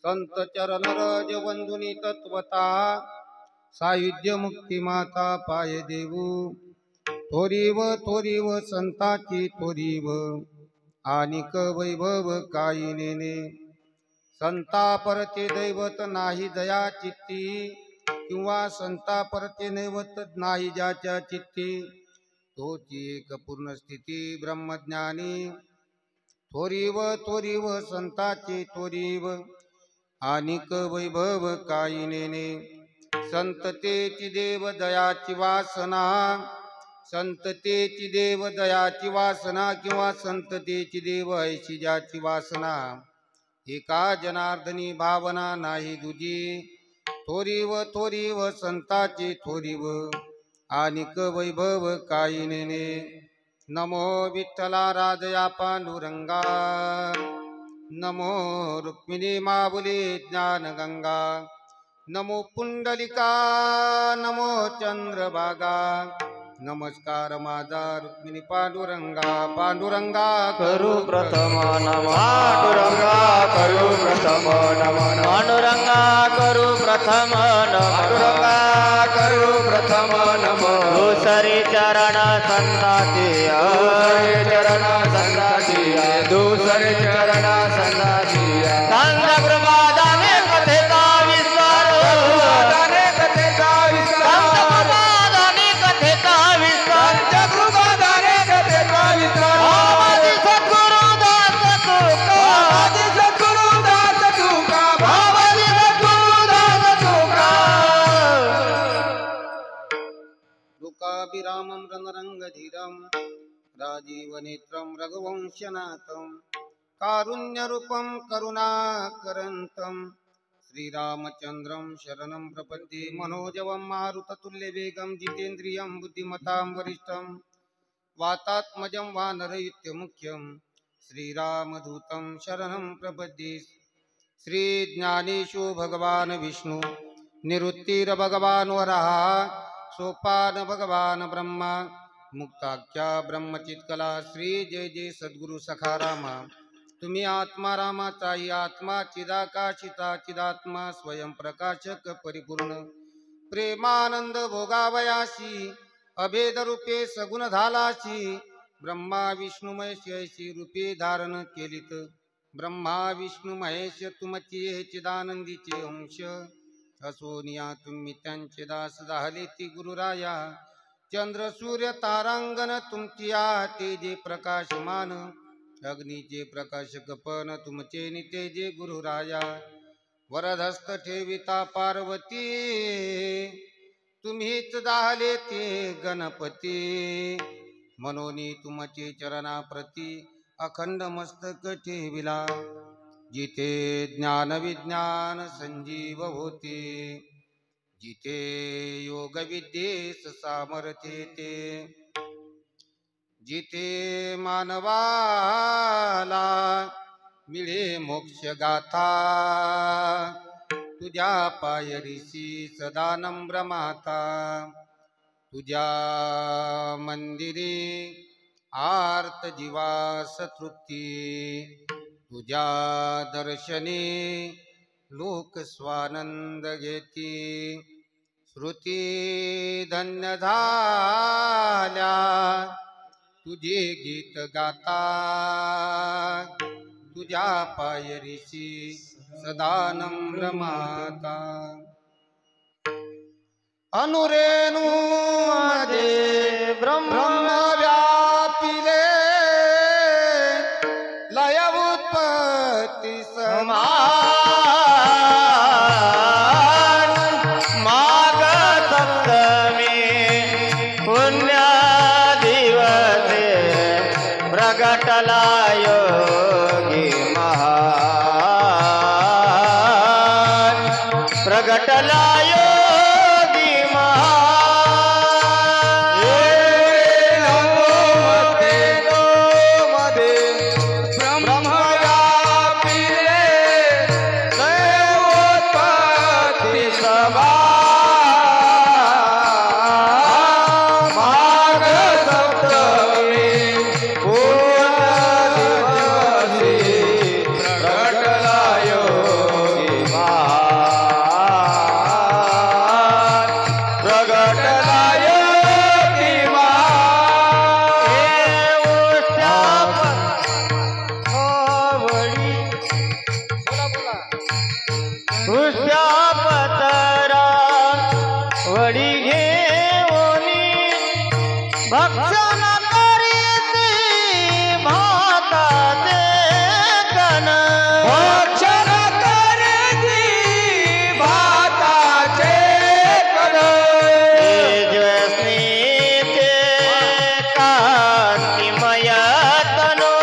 संत चरण रज वंदुनी तत्वता सायुज्य मुक्ती माता पाय देऊ थोरीव संताची थोरीव आनिक वैभव काही नेने संता परते दैवत नाही दया चित्ती किंवा संता परते नैवत नाही ज्याच्या चित्ती तोची एक पूर्ण स्थिती ब्रह्मज्ञानी थोरीव संताची थोरीव आनिक वैभव काही नेने संततेची देव दयाची वासना संततेची देव दयाची वासना किंवा संततेची देव ऐशी ज्याची वासना एका जनार्दनी भावना नाही दुजी थोरीव संताची थोरीव आनिक वैभव काही नेने नमो विठ्ठला राजया पांडुरंगा नमो रुक्मिणी माऊली ज्ञानगंगा नमो पुंडलिका नमो चंद्रभागा नमस्कार माझा रुक्मिणी पांडुरंगा करू प्रथम नम पांडुरंगा करू प्रथम नम पांडुरंगा करू प्रथम नम पांडुरंगा करू प्रथम नम दुसरी चरण संताची चरण संताची दुसरी चरण संताची संतप्रमादाने कथेचा विस्तार कथेचा विस्तार कथेचा विस्तार जगृपादाने कथेचा विस्तार आदि सद्गुरुदास तुका आदि सद्गुरुदास तुका भावादि सद्गुरुदास तुका लोकाभिरामं रणरंगधीरं राजीवनेत्रं रघुवंशनाथं कारुण्यरूपं करुणाकरन्तं श्रीरामचन्द्रं शरणं प्रपद्ये मनोजवं मारुततुल्यवेगं जितेन्द्रियं बुद्धिमतां वरिष्ठं वातात्मजं वानरयुत्यमुख्यं श्रीरामदूतं शरणं प्रपद्ये श्रीज्ञानेशो भगवान् विष्णु निरुत्तिर्भगवान् वरः सोपान भगवान् ब्रह्मा मुक्ताख्या ब्रह्मचित्कला श्री जय जय सद्गुरु सखारामा तुम्ही आत्मा रामाचाही आत्मा चिदाकाशिता चिदात्मा स्वयं प्रकाशक परिपूर्ण प्रेमानंद भोगावयाशी अभेद रूपे सगुण झालाशी ब्रह्मा विष्णु महेश ऐशी रूपे धारण केलीत ब्रह्मा विष्णु महेश तुमची हे चिदानंदीचे अंश असोनिया तुम्ही त्यांचे दास झाले ती गुरुराया चंद्र सूर्य तारांगण तुमची तेजे प्रकाशमान अग्नीचे प्रकाशक पण तुमचे नितेजे गुरुराया वरदहस्त ठेविता पार्वती तुम्हीच झाले ते गणपती मनोनी तुमचे चरणा प्रती अखंड मस्तक ठेविला जिथे ज्ञान विज्ञान संजीव होते जिथे योग विद्येस सामर्थ्य ते, जिथे मानवाला मिळे मोक्ष गाथा, तुझ्या पायरीशी सदा नम्र माता, तुझ्या मंदिरी आर्त जीवास तृप्ती, तुझ्या दर्शनी लोक स्वानंद घेती, श्रुती धन्य झाल्या तुझे गीत गाता, तुझ्या पायरीशी सदा नम्र माता. अनुरेणू मध्ये ब्रह्म व्यापिले, लय उत्पत्ती समान, माघ सप्तमी पुण्य दिवसे प्रगटला योगी महान, प्रगटला योगी महान. मध्ये ब्रह्म व्यापिले, दैवोत्पत्ती समान, माघ सप्तमी पुण्य दिवसी प्रगटला योगी महान, प्रगटला योगी महान. उष्ट्यापतरा वडी घेऊनी भक्षण करीती भाताचे कण, भक्षण करीती भाताचे कण. तेजस्वीचे कांतिमय तनु,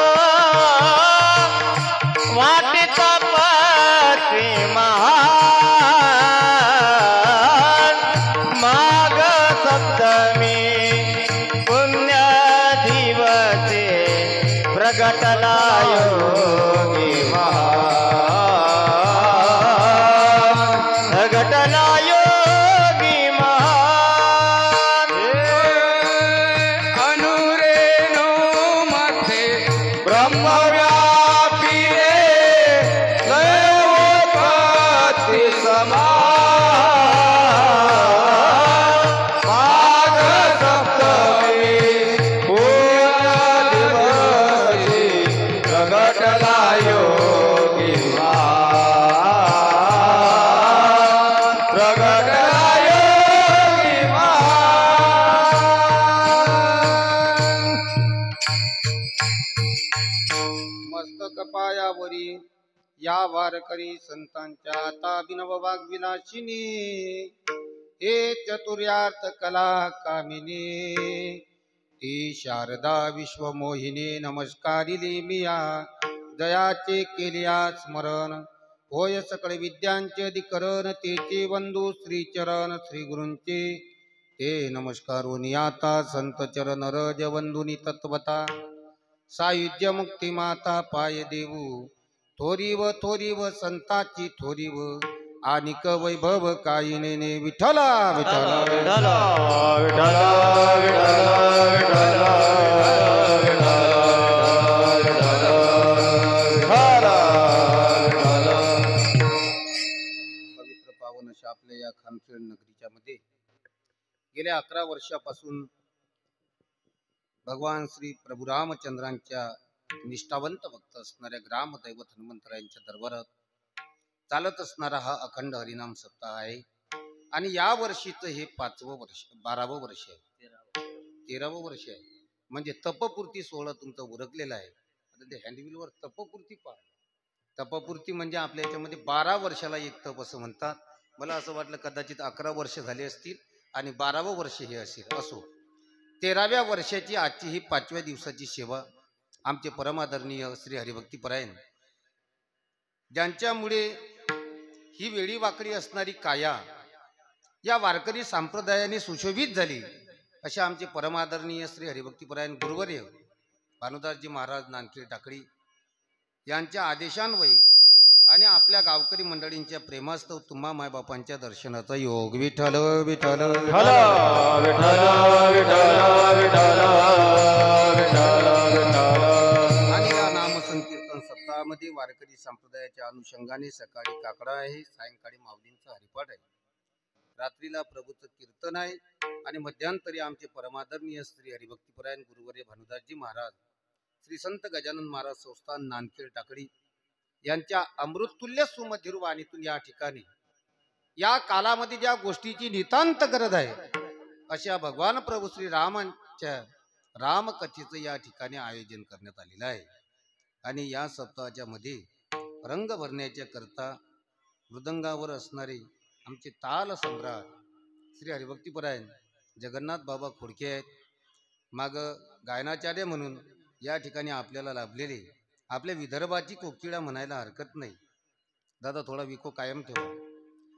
वाटित पत्नी महान, माघ सप्तमी पुण्य दिवसे प्रगटला योगी महान, प्रगटला योगी महान. अनुरेणू मध्ये ब्रह्म व्यापिले, दैवोत्पत्ती समान, माघ सप्तमी पुण्य दिवसी प्रगटला योगी महान, प्रगटला योगी महान. मस्तक पायावरी या वारकरी संतांच्या ताबिनव वाग्विलासिनी, हे चतुर्यार्थ कला कामिनी, ती शारदा विश्वमोहिनी नमस्कारिली मिया, दयाचे केलिया स्मरण, होय सकळ विद्यांचे अधिकरण, तेचे वंदू श्रीचरण श्री गुरूंचे, ते नमस्कारून आता संत चरण रज वंदुनी तत्वता, सायुज्य मुक्ती माता पाय देऊ, थोरीव संताची थोरीव, आनिक वैभव काही नेने विठ्ठला विठ्ठला विठ्ठला विठ्ठला विठ्ठला विठ्ठला. पवित्र पावन अशा आपल्या या खामखेड नगरीच्या मध्ये गेल्या 11 वर्षापासून भगवान श्री प्रभू रामचंद्रांच्या निष्ठावंत भक्त असणाऱ्या ग्रामदैवत हनुमंतरायांच्या दरबारात चालत असणारा हा अखंड हरिनाम सप्ताह आहे. आणि या वर्षीचं हे 12वं वर्ष आहे, 13वं वर्ष आहे. म्हणजे तपपूर्ती सोहळा तुमचा उरकलेला आहे. आता ते हँडविलवर तपपूर्ती पहा. तपपूर्ती म्हणजे आपल्या याच्यामध्ये 12 वर्षाला एक तप असं म्हणतात. मला असं वाटलं कदाचित 11 वर्ष झाले असतील आणि 12वं वर्ष हे असेल. असो, 13व्या वर्षाची आजची ही 5व्या दिवसाची सेवा आमचे परमादरणीय श्री हरिभक्तीपरायण, ज्यांच्यामुळे ही वेळी वाकडी असणारी काया या वारकरी संप्रदायाने सुशोभित झाली असे आमचे परमादरणीय श्री हरिभक्तीपरायण गुरुवर्य भानुदासजी महाराज नानखेड टाकळी यांच्या आदेशान्वये आणि आपल्या गावकरी मंडळींच्या प्रेमास्तव तुम्हा मायबापांच्या दर्शनाचा योग विठ्ठल विठ्ठल विठ्ठल विठ्ठल विठ्ठल विठ्ठल विठ्ठल विठ्ठल. आणि या नामसंकीर्तन सप्ताहामध्ये वारकरी संप्रदायाच्या अनुषंगाने सकाळी काकडा आहे, सायंकाळी माऊलींचा हरिपाठ आहे, रात्रीला प्रभूचं कीर्तन आहे आणि मध्यांतरी आमचे परमादरणीय श्री हरिभक्तीपरायण गुरुवर्य भानुदासजी महाराज श्री संत गजानन महाराज संस्थान नानखेड टाकळी यांच्या अमृततुल्य सुमधुर वाणीतून या ठिकाणी या कालामध्ये ज्या गोष्टीची नितांत गरज आहे अशा भगवान प्रभू श्री रामांच्या रामकथेचं या ठिकाणी आयोजन करण्यात आलेलं आहे. आणि या सप्ताहाच्या मध्ये रंग भरण्याच्या करता मृदंगावर असणारे आमचे ताल सम्राट श्री हरिभक्तीपरायण जगन्नाथ बाबा खोडके आहेत. माग गायनाचार्य म्हणून या ठिकाणी आपल्याला लाभलेले आपल्या विदर्भाची कोकिळा म्हणायला हरकत नाही. दादा थोडा विको कायम ठेवा.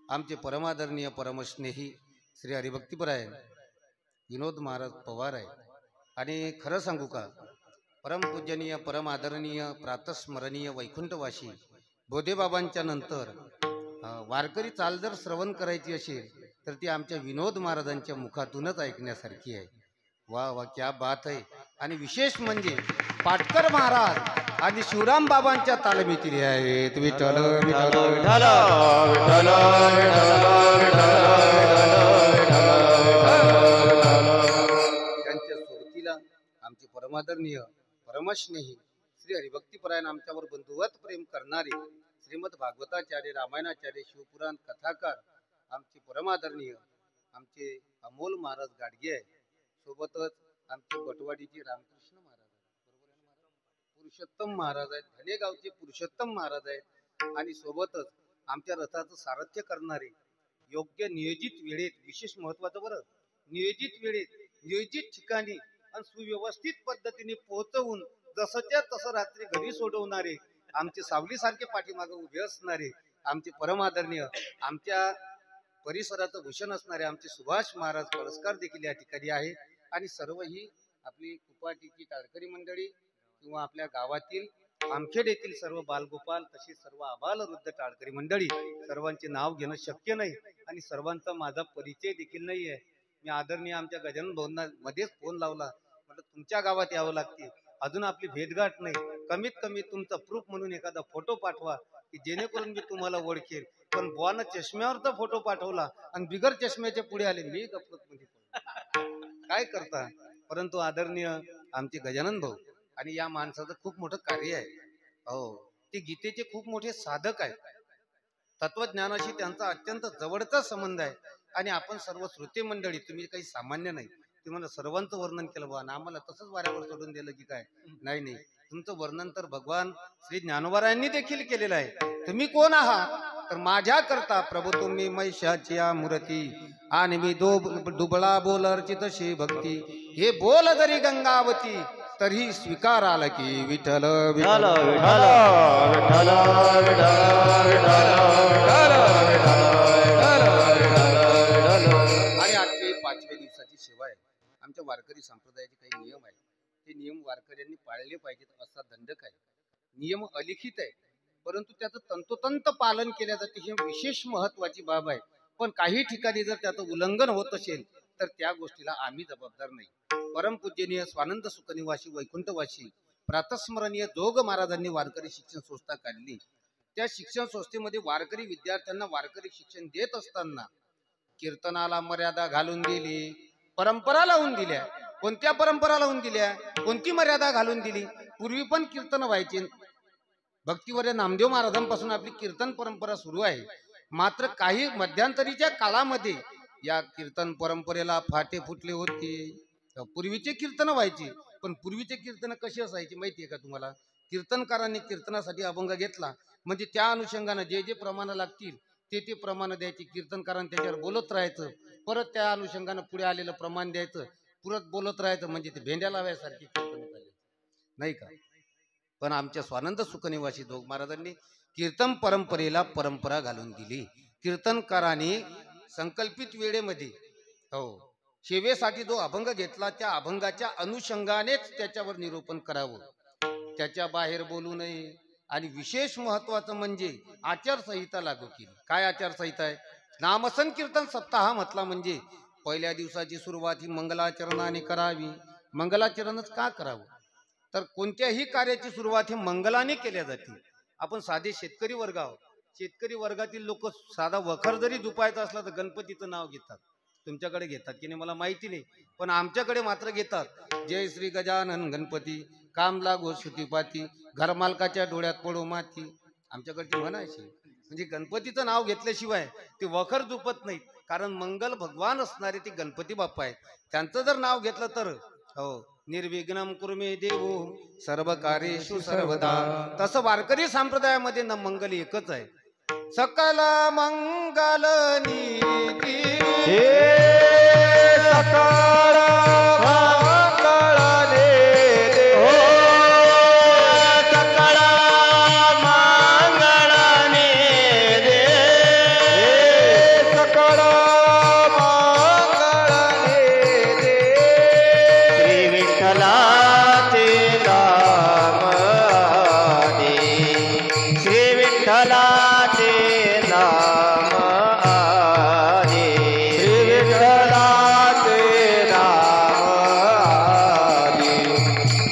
आमचे परमादरणीय परमस्नेही श्री हरिभक्तीपरायण विनोद महाराज पवार आहे. आणि खरं सांगू का, परमपूजनीय परमादरणीय प्रातस्मरणीय वैकुंठवासी बोधेबाबांच्या नंतर वारकरी चाल जर श्रवण करायची असेल तर ती आमच्या विनोद महाराजांच्या मुखातूनच ऐकण्यासारखी आहे. वा वा क्या बात आहे. आणि विशेष म्हणजे पाटकर महाराज आणि शिवराम बाबांच्या तालमीतील आहेत. विठ्ठल विठ्ठल विठ्ठल विठ्ठल त्यांच्या सोबतीला आमचे परमादरणीय परमस्नेही श्री हरिभक्तीपरायण आमच्यावर बंधुवत प्रेम करणारे श्रीमद भागवताचार्य रामायणाचार्य शिवपुराण कथाकार आमचे परमादरणीय आमचे अमोल महाराज गाडगे आहे. सोबतच आमचे बटवाडीचे रामकृष्ण महाराज आहेत, पुरुषोत्तम महाराज आहेत, धनेगावचे पुरुषोत्तम महाराज आहेत. आणि सोबतच आमच्या रथाचं सारथ्य करणारे योग्य नियोजित वेळेत, विशेष महत्वाचं बरं, नियोजित वेळेत नियोजित ठिकाणी आणि सुव्यवस्थित पद्धतीने पोहोचवून जसंच्या तसं रात्री घरी सोडवणारे आमचे सावलीसारखे पाठीमागे उभे असणारे आमचे परमादरणीय आमच्या परिसराचं भूषण असणारे आमचे सुभाष महाराज पुरस्कार देखील या ठिकाणी आहे. आणि सर्व ही आपली कुपाटीची टाळकरी मंडळी किंवा आपल्या गावातील आमखेड येथील सर्व बालगोपाल तसेच सर्व आबाल वृद्ध टाळकरी मंडळी सर्वांचे नाव घेणं शक्य नाही आणि सर्वांचा माझा परिचय देखील नाही आहे. मी आदरणीय आमच्या गजानन भाऊंना मध्येच फोन लावला, म्हटलं तुमच्या गावात यावं लागते, अजून आपली भेटगाठ नाही, कमीत कमी तुमचा प्रूफ म्हणून एखादा फोटो पाठवा की जेणेकरून मी तुम्हाला ओळखेल. पण बुवानं चष्म्यावरचा फोटो पाठवला आणि बिगर चष्म्याच्या पुढे आले, मी गप्पमध्ये काय करता. परंतु आदरणीय आमचे गजानन भाऊ आणि या माणसाचं खूप मोठं कार्य आहे. हो, ते गीतेचे खूप मोठे साधक आहेत. तत्वज्ञानाशी त्यांचा अत्यंत जवळचा संबंध आहे. आणि आपण सर्व श्रोते मंडळी, तुम्ही काही सामान्य नाही, तुम्हाला सर्वांचं वर्णन केलं बा, आम्हाला तसंच वाऱ्यावर सोडून दिलं की काय. नाही नाही, तुमचं वर्णन तर भगवान श्री ज्ञानोबारायांनी देखील केलेलं आहे. तुम्ही कोण आहात तर माझ्या करता प्रभू तुम्ही महिषाची मूर्ती आणि मी दुबळा बोल अर्चित श्री भक्ती, हे बोल जरी गंगावती तरी स्वीकार आला की विठ्ठल विठ्ठल विठ्ठल विठ्ठल आणि आजचे 5व्या दिवसाची सेवा आहे. आमच्या वारकरी संप्रदायाचे काही नियम आहेत, ते नियम वारकऱ्यांनी पाळले पाहिजेत असा दंडक आहे. नियम अलिखित आहे परंतु त्याचं तंतोतंत पालन केल्या जाते, ही विशेष महत्वाची बाब आहे. पण काही ठिकाणी जर त्याचं उल्लंघन होत असेल तर त्या गोष्टीला आम्ही जबाबदार नाही. परमपूजनीय स्वानंद सुखनिवासी वैकुंठवासी प्रातस्मरणीय जोग महाराजांनी वारकरी शिक्षण संस्था काढली. त्या शिक्षण संस्थेमध्ये वारकरी विद्यार्थ्यांना वारकरी शिक्षण देत असताना कीर्तनाला मर्यादा घालून दिली, परंपरा लावून दिल्या. कोणत्या परंपरा लावून दिल्या, कोणती मर्यादा घालून दिली. पूर्वी पण कीर्तन व्हायचे, भक्तिवर्य नामदेव महाराजांपासून आपली कीर्तन परंपरा सुरू आहे. मात्र काही मध्यंतरीच्या काळामध्ये या कीर्तन परंपरेला फाटे फुटले होते. पूर्वीचे कीर्तन व्हायचे, पण पूर्वीचे कीर्तन कशी असायची माहितीये का तुम्हाला? कीर्तनकारांनी कीर्तनासाठी अभंग घेतला म्हणजे त्या अनुषंगानं जे जे प्रमाण लागतील ते प्रमाण द्यायचे. कीर्तनकारांनी त्याच्यावर बोलत राहायचं, परत त्या अनुषंगानं पुढे आलेलं प्रमाण द्यायचं, परत बोलत राहायचं. म्हणजे ते भेंड्या लावायसारखी कीर्तन झाले नाही का? पण आमच्या स्वानंद सुखनिवासी जोग महाराजांनी कीर्तन परंपरेला परंपरा घालून दिली. कीर्तनकारांनी संकल्पित वेळेमध्ये हो सेवेसाठी जो अभंग घेतला त्या अभंगाच्या अनुषंगानेच त्याच्यावर निरूपण करावं, त्याच्या बाहेर बोलू नये. आणि विशेष महत्वाचं म्हणजे आचारसंहिता लागू केली. काय आचारसंहिता आहे? नामसंकीर्तन सप्ताह म्हटला म्हणजे पहिल्या दिवसाची सुरुवात ही मंगलाचरणाने करावी. मंगलाचरणच का करावं? तर कोणत्याही कार्याची सुरुवात ही मंगलाने केल्या जाते. आपण साधे शेतकरी वर्ग आहोत. शेतकरी वर्गातील लोक साधा वखर जरी दुपायचा असला तर गणपतीचं नाव घेतात. तुमच्याकडे घेतात की नाही मला माहिती नाही, पण आमच्याकडे मात्र घेतात. जय श्री गजानन गणपती, काम लागो सुतीपाती, घरमालकाच्या डोळ्यात पडो माती. आमच्याकडची म्हणायची म्हणजे गणपतीचं नाव घेतल्याशिवाय ते वखर दुपत नाहीत. कारण मंगल भगवान असणारे ते गणपती बाप्पा आहेत. त्यांचं जर नाव घेतलं तर हो निर्विघ्नम कुर्मे देवो सर्व कार्येषु सर्वदा. तसं वारकरी संप्रदायामध्ये ना मंगल एकच आहे. सकल मंगल नीती हे सकाळ मंगळाने दे, हो सकाळ मंगळाने दे, हे सकाळ मंगळाने दे. श्री विठ्ठलाचे नाम दे, श्री विठ्ठलाचे नाम दे, श्री विठ्ठलाचे नाम दे,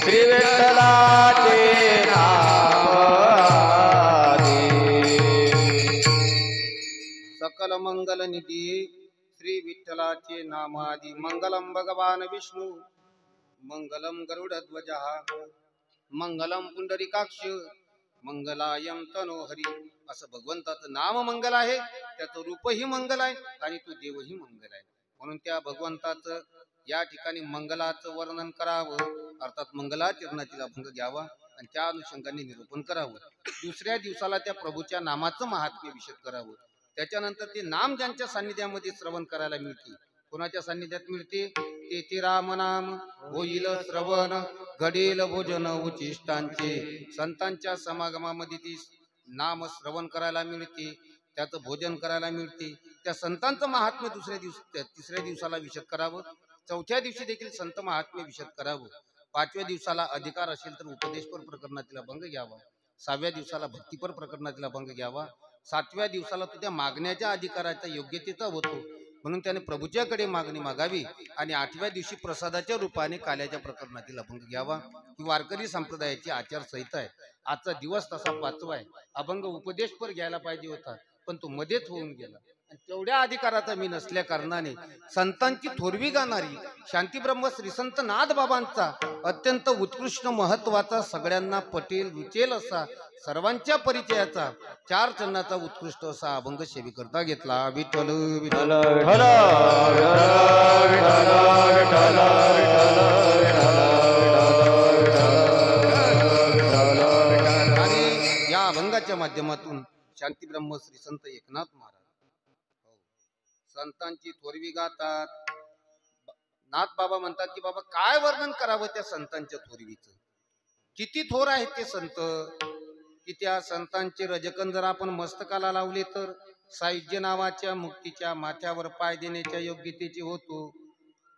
श्री विठ्ठलाचे नाम दे. सकल मंगल निधी श्री विठ्ठलाचे नामादी. मंगलम भगवान विष्णू, मंगलम गरुडध्वज, मंगलम पुंडरीकाक्ष, मंगलायम तनोहरी. असं भगवंताचं नाम मंगल आहे, त्याचं रूपही मंगल आहे आणि तो देवही मंगल आहे. म्हणून त्या भगवंताचं या ठिकाणी मंगलाचं वर्णन करावं, अर्थात मंगलाचरणातील अभंग घ्यावा आणि त्या अनुषंगाने निरूपण करावं. दुसऱ्या दिवसाला त्या प्रभूच्या नामाचं महात्म्य विशद करावं. त्याच्यानंतर ते नाम ज्यांच्या सान्निध्यामध्ये श्रवण करायला मिळते, कोणाच्या सान्निध्यात मिळते? ते राम नाम होईल श्रवण, घडेल भोजन उचिष्टांचे. संतांच्या समागमामध्ये ती नाम श्रवण करायला मिळते, त्याचं भोजन करायला मिळते. त्या संतांचं महात्म्य तिसऱ्या दिवसाला विशद करावं. चौथ्या दिवशी देखील संत महात्म्य विशद करावं. पाचव्या दिवसाला अधिकार असेल तर उपदेशपर प्रकरणातील अभंग घ्यावा. सहाव्या दिवसाला भक्तिपर प्रकरणातील अभंग घ्यावा. सातव्या दिवसाला तुझ्या मागण्याच्या अधिकाराचा योग्यतेचा होतो, म्हणून त्याने प्रभूच्याकडे मागणी मागावी. आणि आठव्या दिवशी प्रसादाच्या रूपाने काल्याच्या प्रकरणातील अभंग घ्यावा. ही वारकरी संप्रदायाची आचारसंहिता आहे. आजचा दिवस तसा पाचवा आहे. अभंग उपदेशपर घ्यायला पाहिजे होता, पण तो मध्येच होऊन गेला. आणि तेवढ्या अधिकाराचा मी नसल्या कारणाने संतांची थोरवी गाणारी शांतीब्रह्म श्री संत नाथबाबांचा अत्यंत उत्कृष्ट महत्वाचा, सगळ्यांना पटेल रुचेल असा, सर्वांच्या परिचयाचा, चार चरणाचा उत्कृष्ट असा अभंग सेवेकरता घेतला. विठ्ठल विठ्ठल विठ्ठल विठ्ठल विठ्ठल विठ्ठल. आणि या अभंगाच्या माध्यमातून शांतीब्रह्म श्री संत एकनाथ महाराज संतांची थोरवी गातात. नाथ बाबा म्हणतात की बाबा काय वर्णन करावं त्या संतांच्या थोरवीचं, किती थोर आहेत ते संत, की त्या संतांचे रजकन जर आपण मस्तकाला लावले तर सायुज्य नावाच्या मुक्तीच्या माथ्यावर पाय देण्याच्या योग्यतेचे होतो.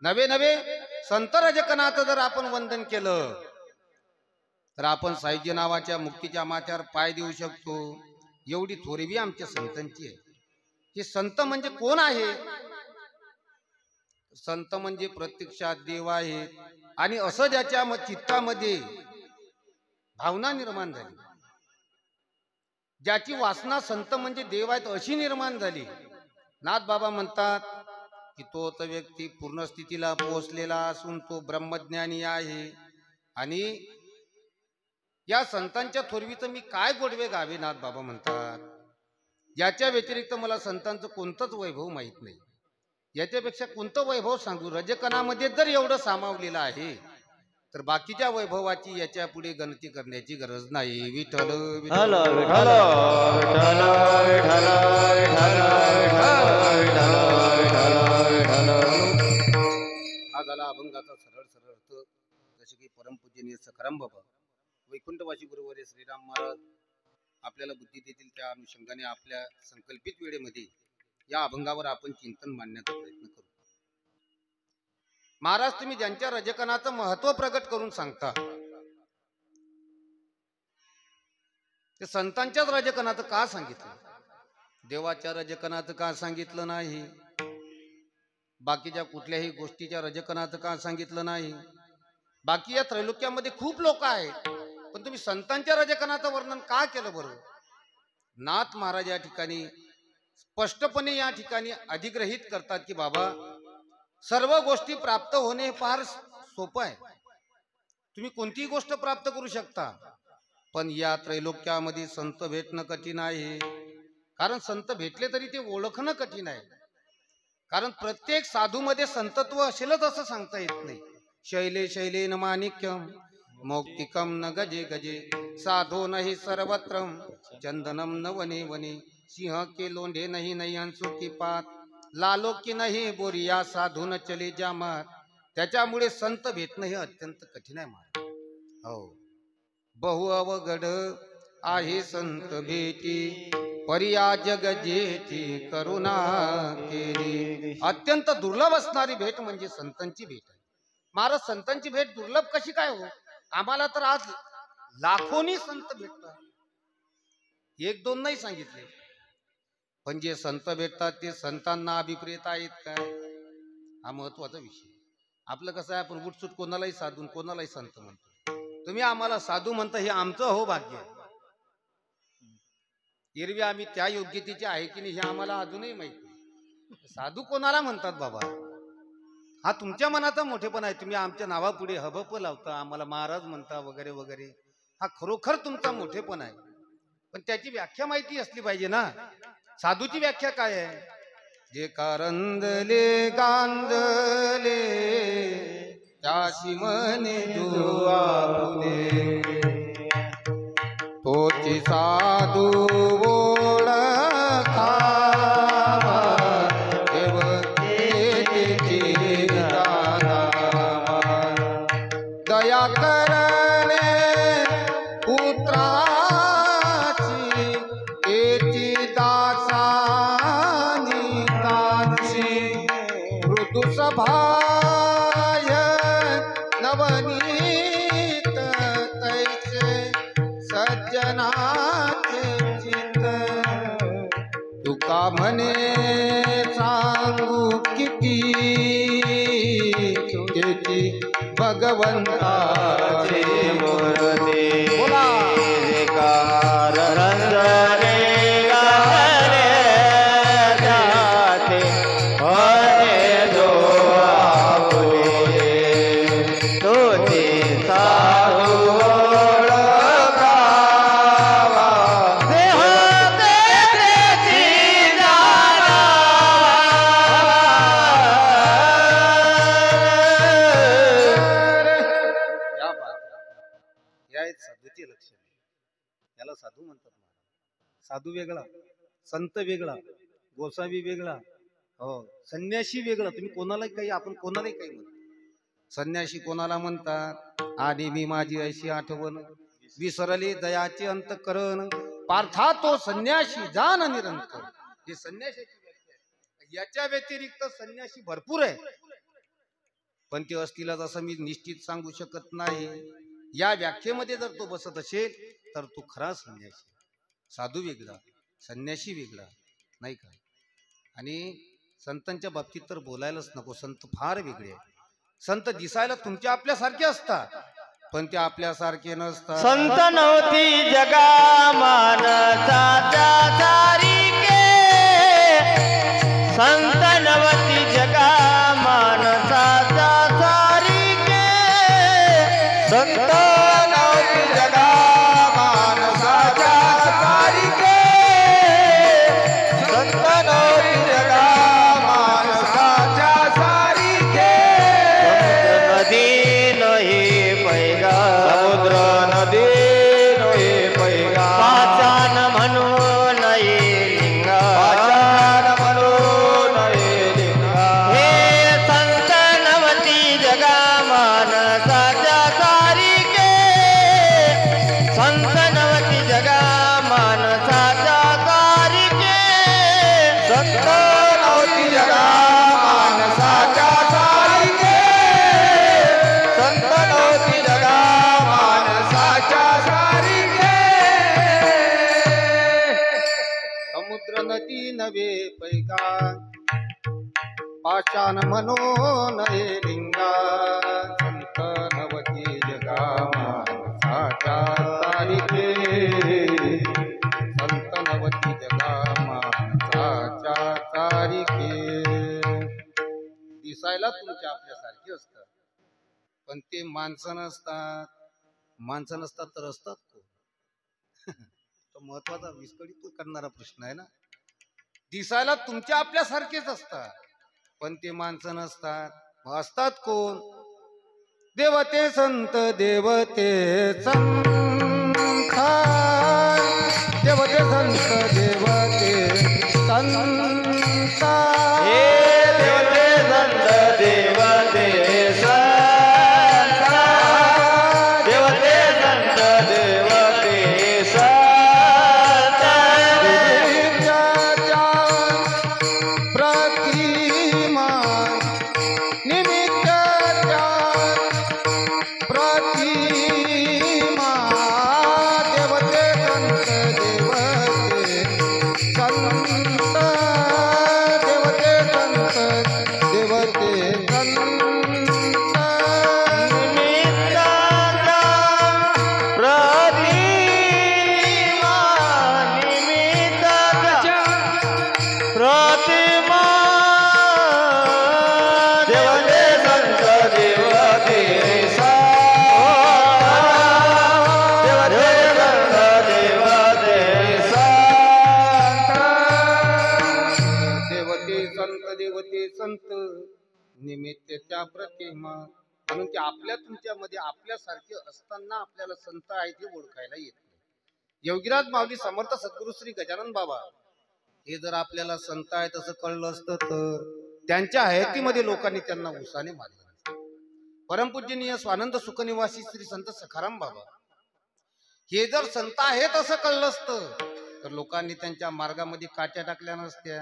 नवे नवे संत रजकनाथ जर आपण वंदन केलं तर आपण सायुज्य नावाच्या मुक्तीच्या माथ्यावर पाय देऊ शकतो. एवढी थोरवी आमच्या संतांची आहे. हे संत म्हणजे कोण आहे? संत म्हणजे प्रत्यक्षात देव आहे. आणि असं ज्याच्या चित्तामध्ये भावना निर्माण झाली, ज्याची वासना संत म्हणजे देव आहेत अशी निर्माण झाली, नाथ बाबा म्हणतात की तोच व्यक्ती पूर्ण स्थितीला पोहोचलेला असून तो ब्रह्मज्ञानी आहे. आणि या संतांच्या थोरवीचं मी काय गोडवे गावे? नाथ बाबा म्हणतात याच्या व्यतिरिक्त मला संतांचं कोणतंच वैभव माहित नाही. याच्यापेक्षा कोणतं वैभव सांगू? रजकणामध्ये जर एवढं सामावलेलं आहे तर बाकीच्या वैभवाची याच्या पुढे गणती करण्याची गरज नाही. विठ्ठल विठ्ठल विठ्ठल विठ्ठल विठ्ठल विठ्ठल. हा झाला अभंगाचा सरळ सरळ अर्थ. जसे की परमपूजनीय सखाराम बाबा वैकुंठवासी गुरुवर्य श्रीराम महाराज आपल्याला बुद्धी देतील त्या अनुषंगाने आपल्या संकल्पित वेळेमध्ये या अभंगावर आपण चिंतन मांडण्याचा प्रयत्न करू. महाराज, तुम्ही ज्यांच्या रजकणाचं महत्व प्रगट करून सांगता ते संतांच्याच रजकणाचं का सांगितलं, देवाच्या रजकणाचं का सांगितलं नाही, बाकीच्या कुठल्याही गोष्टीच्या रजकणाचं का सांगितलं नाही? बाकी या त्रैलोक्यामध्ये खूप लोक आहेत, पण तुम्ही संतांच्या रजकणाचं वर्णन का केलं बरं? नाथ महाराज या ठिकाणी स्पष्टपणे या ठिकाणी अधिग्रहित करतात की बाबा, सर्व गोष्टी प्राप्त होणे फार सोपं आहे. तुम्ही कोणतीही गोष्ट प्राप्त करू शकता, पण या त्रैलोक्यामध्ये संत भेटणं कठीण आहे. कारण संत भेटले तरी ते ओळखणं कठीण आहे. कारण प्रत्येक साधूमध्ये संतत्व असेलच असं सांगता येत नाही. शैले शैलेन माणिक्यम मौक्तिकम न गजे गजे, साधो नहीं सर्वत्रम चंदनम न वने वने, सिंह के लोंढे नहीं नहीं हंसो की पात, लालो की नहीं बोरिया साधू न चले जामात. त्याच्यामुळे संत भेटणं हे अत्यंत कठीण आहे महाराज. हो, बहु अवघड आहे संत भेटी, परिया जग जेठी करुणा केली. अत्यंत दुर्लभ असणारी भेट म्हणजे संतांची भेट आहे. महाराज, संतांची भेट दुर्लभ कशी काय हो? आम्हाला तर आज लाखोनी संत भेटतात, एक दोन नाही सांगितले, पण जे संत भेटतात ते संतांना अभिप्रेत आहेत काय, हा महत्वाचा विषय. आपलं कसं आहे, आपण उठसूट कोणालाही साधून कोणालाही संत म्हणतो. तुम्ही आम्हाला साधू म्हणता हे आमचं हो भाग्य आहे. एरवी आम्ही त्या योग्यतेचे आहे की नाही हे आम्हाला अजूनही माहिती. साधू कोणाला म्हणतात बाबा, हा तुमच्या मनाचा मोठेपण आहे. तुम्ही आमच्या नावापुढे हबप लावता, आम्हाला महाराज म्हणता वगैरे वगैरे, हा खरोखर तुमचा मोठेपण आहे. पण त्याची व्याख्या माहिती असली पाहिजे ना. साधूची व्याख्या काय आहे? जे कारंदले गांधले त्याशी मने जो आपुले, तोची साधू ओळखा, दया करणे पुत्राची एची दासानी काची, मृदु सभाय नवनीत तैसे सज्जनाचे चित, तुका म्हणे सांगू किती भगवंताचे मूर्ती. बोला रंजने गाणे जाते होणे जो आपुले, तोची साधू ओळखावा, देह तेची जाणा. साधूचे लक्षण, याला साधू म्हणतात. साधू वेगळा, संत वेगळा, गोसावी वेगळा, हो, संन्याशी वेगळा. तुम्ही कोणालाही काही, आपण कोणालाही काही म्हणतो. संन्याशी कोणाला म्हणतात? आणि मी माझी अशी आठवण विसरले दयाचे अंतकरण, पार्था तो संन्याशी जान निरंतर. हे संन्याशाची व्याख्या आहे. याच्या व्यतिरिक्त संन्याशी भरपूर आहे, पण ते असतीलच असं मी निश्चित सांगू शकत नाही. या व्याख्येमध्ये जर तो बसत असेल तर तो खरा संन्यासी. साधू वेगळा, संन्याशी वेगळा, नाही का? आणि संतांच्या बाबतीत तर बोलायलाच नको. संत फार वेगळे आहे. संत दिसायला तुमच्या आपल्यासारखे असतात, पण ते आपल्यासारखे नसतात. संत नव्हती जगा मानसाच्या सारिके, संत नव्हती जगा मानसाच्या सारिके, संत नव्हती जगा मानसाच्या सारिके, संत नव्हती जगा मानसाच्या सारिके. समुद्र नदी नही पैगा, पाचान म्हणून लिंगा, पाचान म्हणून लिंगा. हे संत नवती जगा मानसाच्या सारिके, पाषाण म्हणो नये लिंगा संत नवती जगा माणसाच्या तारिके संत नवती जगा माणसाच्या तारिके दिसायला तुमच्या आपल्यासारखे असतात पण ते माणसं नसतात तर असतात तो महत्वाचा विस्कळीत करणारा प्रश्न आहे ना. दिसायला तुमच्या आपल्यासारखेच असतात पण ते माणसं नसतात. असतात कोण? देवते संत देवते संत देवते संत देवते संत हे देवते संत देवते संत देवते संत देवते संत प्रतिमा निमित्ताच्या प्रतिमा देवते संत देवते संत देवते संत देवते संत निमित्ताच्या प्रतिमा निमित्ताच्या प्रतिमा देवते संत देवते देवते संत निमित्ताच्या प्रतिमा म्हणून ते आपल्या तुमच्यामध्ये आपल्यासारखे असताना आपल्याला संत आहे ते ओळखायला येत नाही. योगीराज माऊली समर्थ सद्गुरु श्री गजानन बाबा हे जर आपल्याला संत आहे तसं कळलं असतं तर त्यांच्या हयातीमध्ये लोकांनी त्यांना उसाने मारलं. परमपूजनीय स्वानंद सुखनिवासी श्री संत सखाराम बाबा हे जर संत आहेत असं कळलं असतं तर लोकांनी त्यांच्या मार्गामध्ये काट्या टाकल्या नसत्या.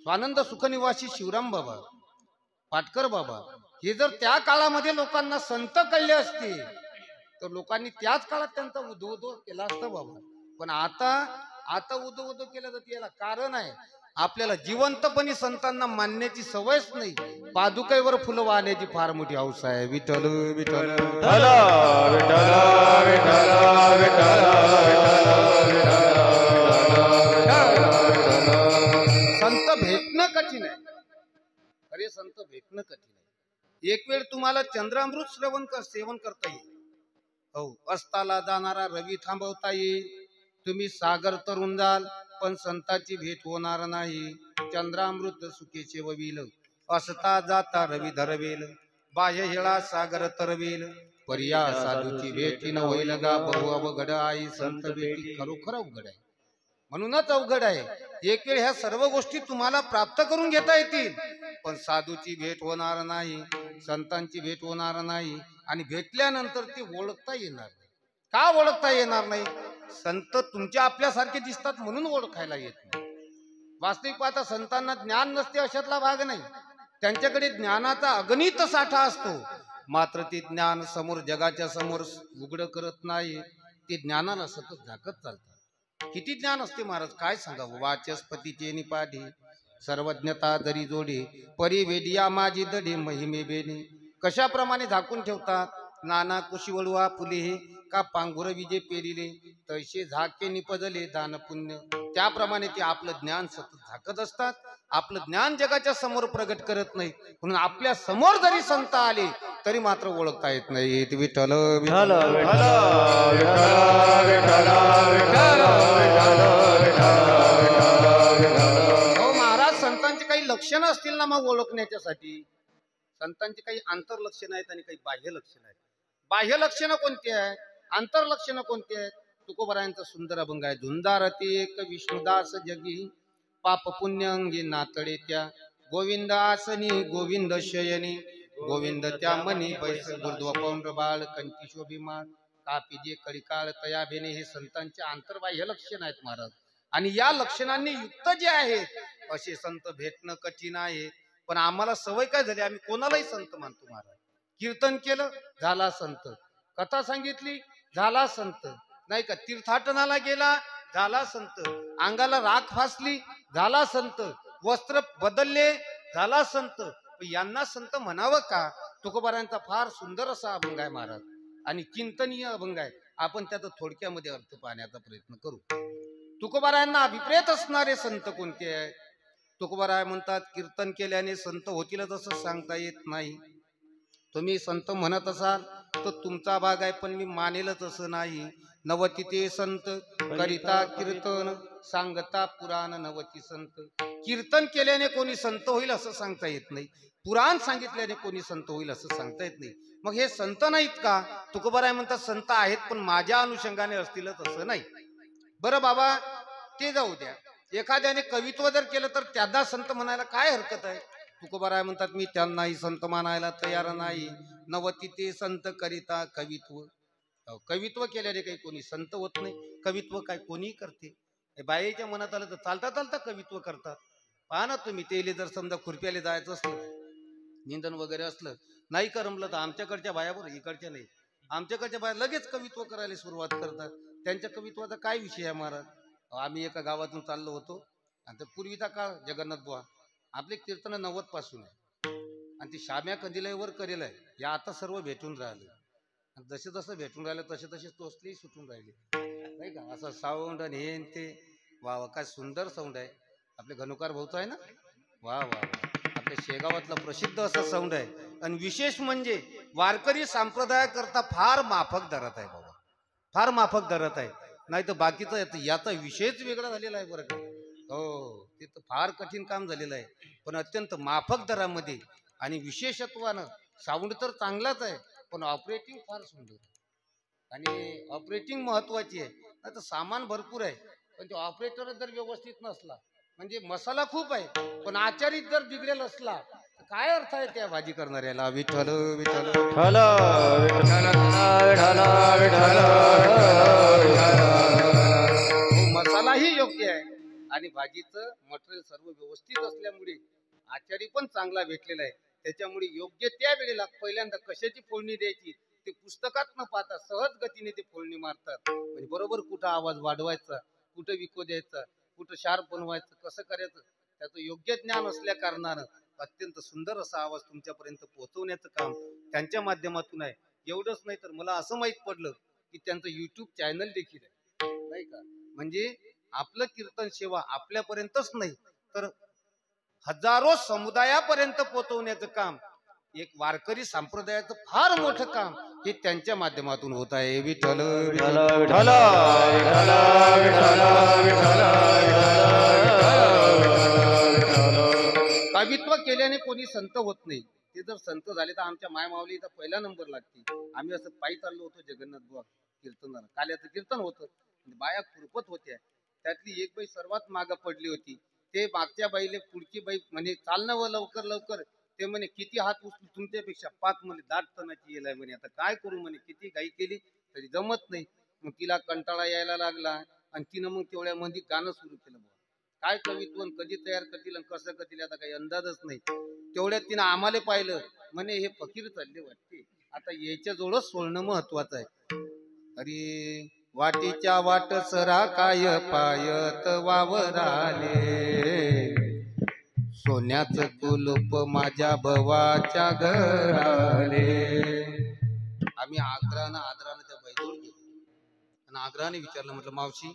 स्वानंद सुखनिवासी शिवराम बाबा पाटकर बाबा हे जर त्या काळामध्ये लोकांना संत कळले असते तर लोकांनी त्याच काळात त्यांचा उद्ध केला असतं बाबा. पण आता उद्ध केलं तर याला कारण आहे आपल्याला जिवंतपणी संतांना मानण्याची सवयच नाही. पादुकेवर फुलं वाहण्याची फार मोठी हौस आहे. विठ्ठल विठ्ठल विठ्ठल विठ्ठल विठ्ठल संत भेटणं कठीण आहे. अरे संत भेटणं कठीण आहे. एक वेळ तुम्हाला चंद्रामृत सेवन करता येईल. हो अस्ताला जाणारा रवी थांबवता येईल. तुम्ही सागर तरुण जाल पण संताची भेट होणार नाही. चंद्रामृत सुखेचे ववील असता जाता रवी धरवेल. बाह्य हेळा सागर तरवेल. पर्या साधूची भेटी न होईल गा बहु अवघड आई. संत भेटी खरोखर अवघड आहे. म्हणूनच अवघड आहे. एक वेळ ह्या सर्व गोष्टी तुम्हाला प्राप्त करून घेता येतील पण साधूची भेट होणार नाही. संतांची भेट होणार नाही आणि भेटल्यानंतर ती ओळखता येणार नाही. का ओळखता येणार नाही? संत तुमच्या आपल्यासारखे दिसतात म्हणून ओळखायला येत नाही. वास्तविक पाहता संतांना ज्ञान नसते अशातला भाग नाही. त्यांच्याकडे ज्ञानाचा अगणित साठा असतो मात्र ते ज्ञान समोर जगाच्या समोर उघड करत नाही. ते ज्ञानाला सतत झाकत चालतात. किती ज्ञान असते महाराज काय सांगावं. वाचस्पतीचे निपाढे सर्वज्ञता जरी जोडे परिवेदिया माझी दडे महिमे बेने. कशाप्रमाणे झाकून ठेवतात. नाना कुशिवळुआ फुले हे का पांघुर विजे पेरिले तैसे झाके निपजले दान पुण्य. त्याप्रमाणे ते आपलं ज्ञान सतत झाकत असतात. आपलं ज्ञान जगाच्या समोर प्रगट करत नाही. म्हणून आपल्या समोर जरी संत आले तरी मात्र ओळखता येत नाही. विठ्ठल विठ्ठल हो महाराज संतांची काही लक्षणं असतील ना मग ओळखण्याच्यासाठी. संतांची काही आंतरलक्षणं आहेत आणि काही बाह्य लक्षणं आहेत. बाह्य लक्षणं कोणती आहेत? आंतरलक्षणं कोणती आहेत? तुकोबरायांचा सुंदर अभंग आहे. धुंदारती एक विष्णुदास जगी पाप पुण्य अंगी नातडे त्या. गोविंद आसनी गोविंद शयनी गोविंद त्या मनी बैस गुरुद्व पौंड्र बाळ कंठी शोभिमान कापी जे कळिकाळ तया भेने. हे संतांचे आंतरबाह्य लक्षण आहेत महाराज. आणि या लक्षणांनी युक्त जे आहेत असे संत भेटणं कठीण आहे. पण आम्हाला सवय काय झाली आम्ही कोणालाही संत मानतो महाराज. कीर्तन केलं झाला संत. कथा सांगितली झाला संत. नाही का तीर्थाटनाला गेला झाला संत. अंगाला राख फासली झाला संत. वस्त्र बदलले झाला संत, यांना संत म्हणावं का? तुकोबारायांचा फार सुंदर असा अभंग आहे महाराज, आणि चिंतनीय अभंग आहे. आपण त्याचा थोडक्यामध्ये अर्थ पाहण्याचा प्रयत्न करू. तुकोबारायांना अभिप्रेत असणारे संत कोणते आहे? तुकोबाराय म्हणतात, कीर्तन केल्याने संत होतीलच असं सांगता येत नाही. तुम्ही संत म्हणत असाल तर तुमचा भाग आहे, पण मी मानेलच असं नाही. नवती ते संत करिता कीर्तन, सांगता पुराण नवती संत. कीर्तन केल्याने कोणी संत होईल असं सांगता येत नाही, पुराण सांगितल्याने कोणी संत होईल असं सांगता येत नाही. मग हे संत नाहीत का? तुकोबाराय म्हणतात संत आहेत, पण माझ्या अनुषंगाने असतीलच असं नाही. बरं बाबा, ते जाऊ द्या. एखाद्याने कवित्व जर केलं तर त्यांना संत म्हणायला काय हरकत आहे? तुकोबाराय म्हणतात, मी त्यांनाही संत मानायला तयार नाही. नवती ते संत करिता कवित्व. कवित्व केल्याने काही कोणी संत होत नाही. कवित्व काय कोणी करते. बाईच्या मनात आलं तर चालता चालता कवित्व करतात. पहा ना तुम्ही, तेले जर समजा खुरप्याला जायचं असलं, निंदन वगैरे असलं, नाही करमलं तर आमच्याकडच्या बायावर, इकडच्या नाही, आमच्याकडच्या बाया लगेच कवित्व करायला सुरुवात करतात. त्यांच्या कवित्वाचा काय विषय आहे महाराज? आम्ही एका गावातून चाललो होतो, आणि ते पूर्वीचा काळ, जगन्नाथ बुवा आपले कीर्तन 90 पासून आहे, आणि ती शाम्या कंदिलावर करेल आहे. या आता सर्व भेटून राहिले, आणि जसे जसं भेटून राहिलं तसे तसे तोसलेही सुटून राहिले, नाही का? असं साऊंड आणि हे ते. वा वा, काय सुंदर साऊंड आहे. आपले घनुकार भाऊचा आहे ना. वा वा, आपल्या शेगावातला प्रसिद्ध असं साऊंड आहे. आणि विशेष म्हणजे वारकरी संप्रदायाकरता फार माफक दरात आहे बाबा, फार माफक दरात आहे. नाही तर बाकीचं याचा विषयच वेगळा झालेला आहे बरं का. हो, ते तर फार कठीण काम झालेलं आहे, पण अत्यंत माफक दरामध्ये. आणि विशेषत्वानं साऊंड तर चांगलाच आहे, पण ऑपरेटिंग फार सुंदर आहे. आणि ऑपरेटिंग महत्वाची आहे. नाही तर सामान भरपूर आहे, पण ते ऑपरेटर जर व्यवस्थित नसला, म्हणजे मसाला खूप आहे, पण आचारीत जर बिघडेल असला तर काय अर्थ आहे त्या भाजी करणाऱ्याला? विठ्ठल विठ्ठल विठ्ठल विठ्ठल विठ्ठल हो, मसालाही योग्य आहे, आणि भाजीचं मटेरियल सर्व व्यवस्थित असल्यामुळे आचारी पण चांगला भेटलेला आहे. त्याच्यामुळे योग्य त्या वेळेला पहिल्यांदा कशाची फोडणी द्यायची ते पुस्तकात न पाहता सहज गतीने ते फोडणी मारतात. म्हणजे बरोबर कुठं आवाज वाढवायचा, कुठं विको द्यायचा, कुठं शार्प बनवायचं, कसं करायचं, त्याचं योग्य ज्ञान असल्या कारणानं अत्यंत सुंदर असा आवाज तुमच्यापर्यंत पोहोचवण्याचं काम त्यांच्या माध्यमातून आहे. एवढंच नाही तर मला असं माहित पडलं की त्यांचं युट्यूब चॅनल देखील आहे, नाही का? म्हणजे आपलं कीर्तन सेवा आपल्यापर्यंतच नाही तर हजारो समुदायापर्यंत पोहोचवण्याचं काम, एक वारकरी संप्रदायाचं फार मोठं काम हे त्यांच्या माध्यमातून होत आहे. विठ्ठल विठ्ठल विठ्ठल विठ्ठल विठ्ठल कवित्व केल्याने कोणी संत होत नाही. ते जर संत झाले तर आमच्या मायमाऊलीचा पहिला नंबर लागते. आम्ही असं पायी चाललो होतो जगन्नाथ बुवा कीर्तनाला, काल्याचं कीर्तन होतं, बाया खुरपत होत्या. त्यातली एक बाई सर्वात मागं पडली होती. ते मागच्या बाईले पुढची बाई म्हणे, चालणं व लवकर लवकर. ते म्हणे, किती हात उचलू तुमच्यापेक्षा, पाच म्हणे दाट तणाची येलाय म्हणे, आता काय करू म्हणे, किती घाई केली तरी जमत नाही. मग तिला कंटाळा यायला लागला, आणि तिनं मग तेवढ्या मध्ये गाणं सुरू केलं. काय कवित्व कधी तयार करतील आणि कसं करतील आता काही अंदाजच नाही. तेवढ्यात तिनं आम्हाला पाहिलं, म्हणे हे फकीर चालले वाटते, आता याच्या जवळच सोडणं महत्वाचं आहे. अरे वाटीच्या वाट सरा काय पायत वावराले, सोन्याचं कुलूप माझ्या भवाच्या घराले. आम्ही आग्रहानं त्या बैजोड गेलो, आणि आग्रहाने विचारलं, म्हटलं मावशी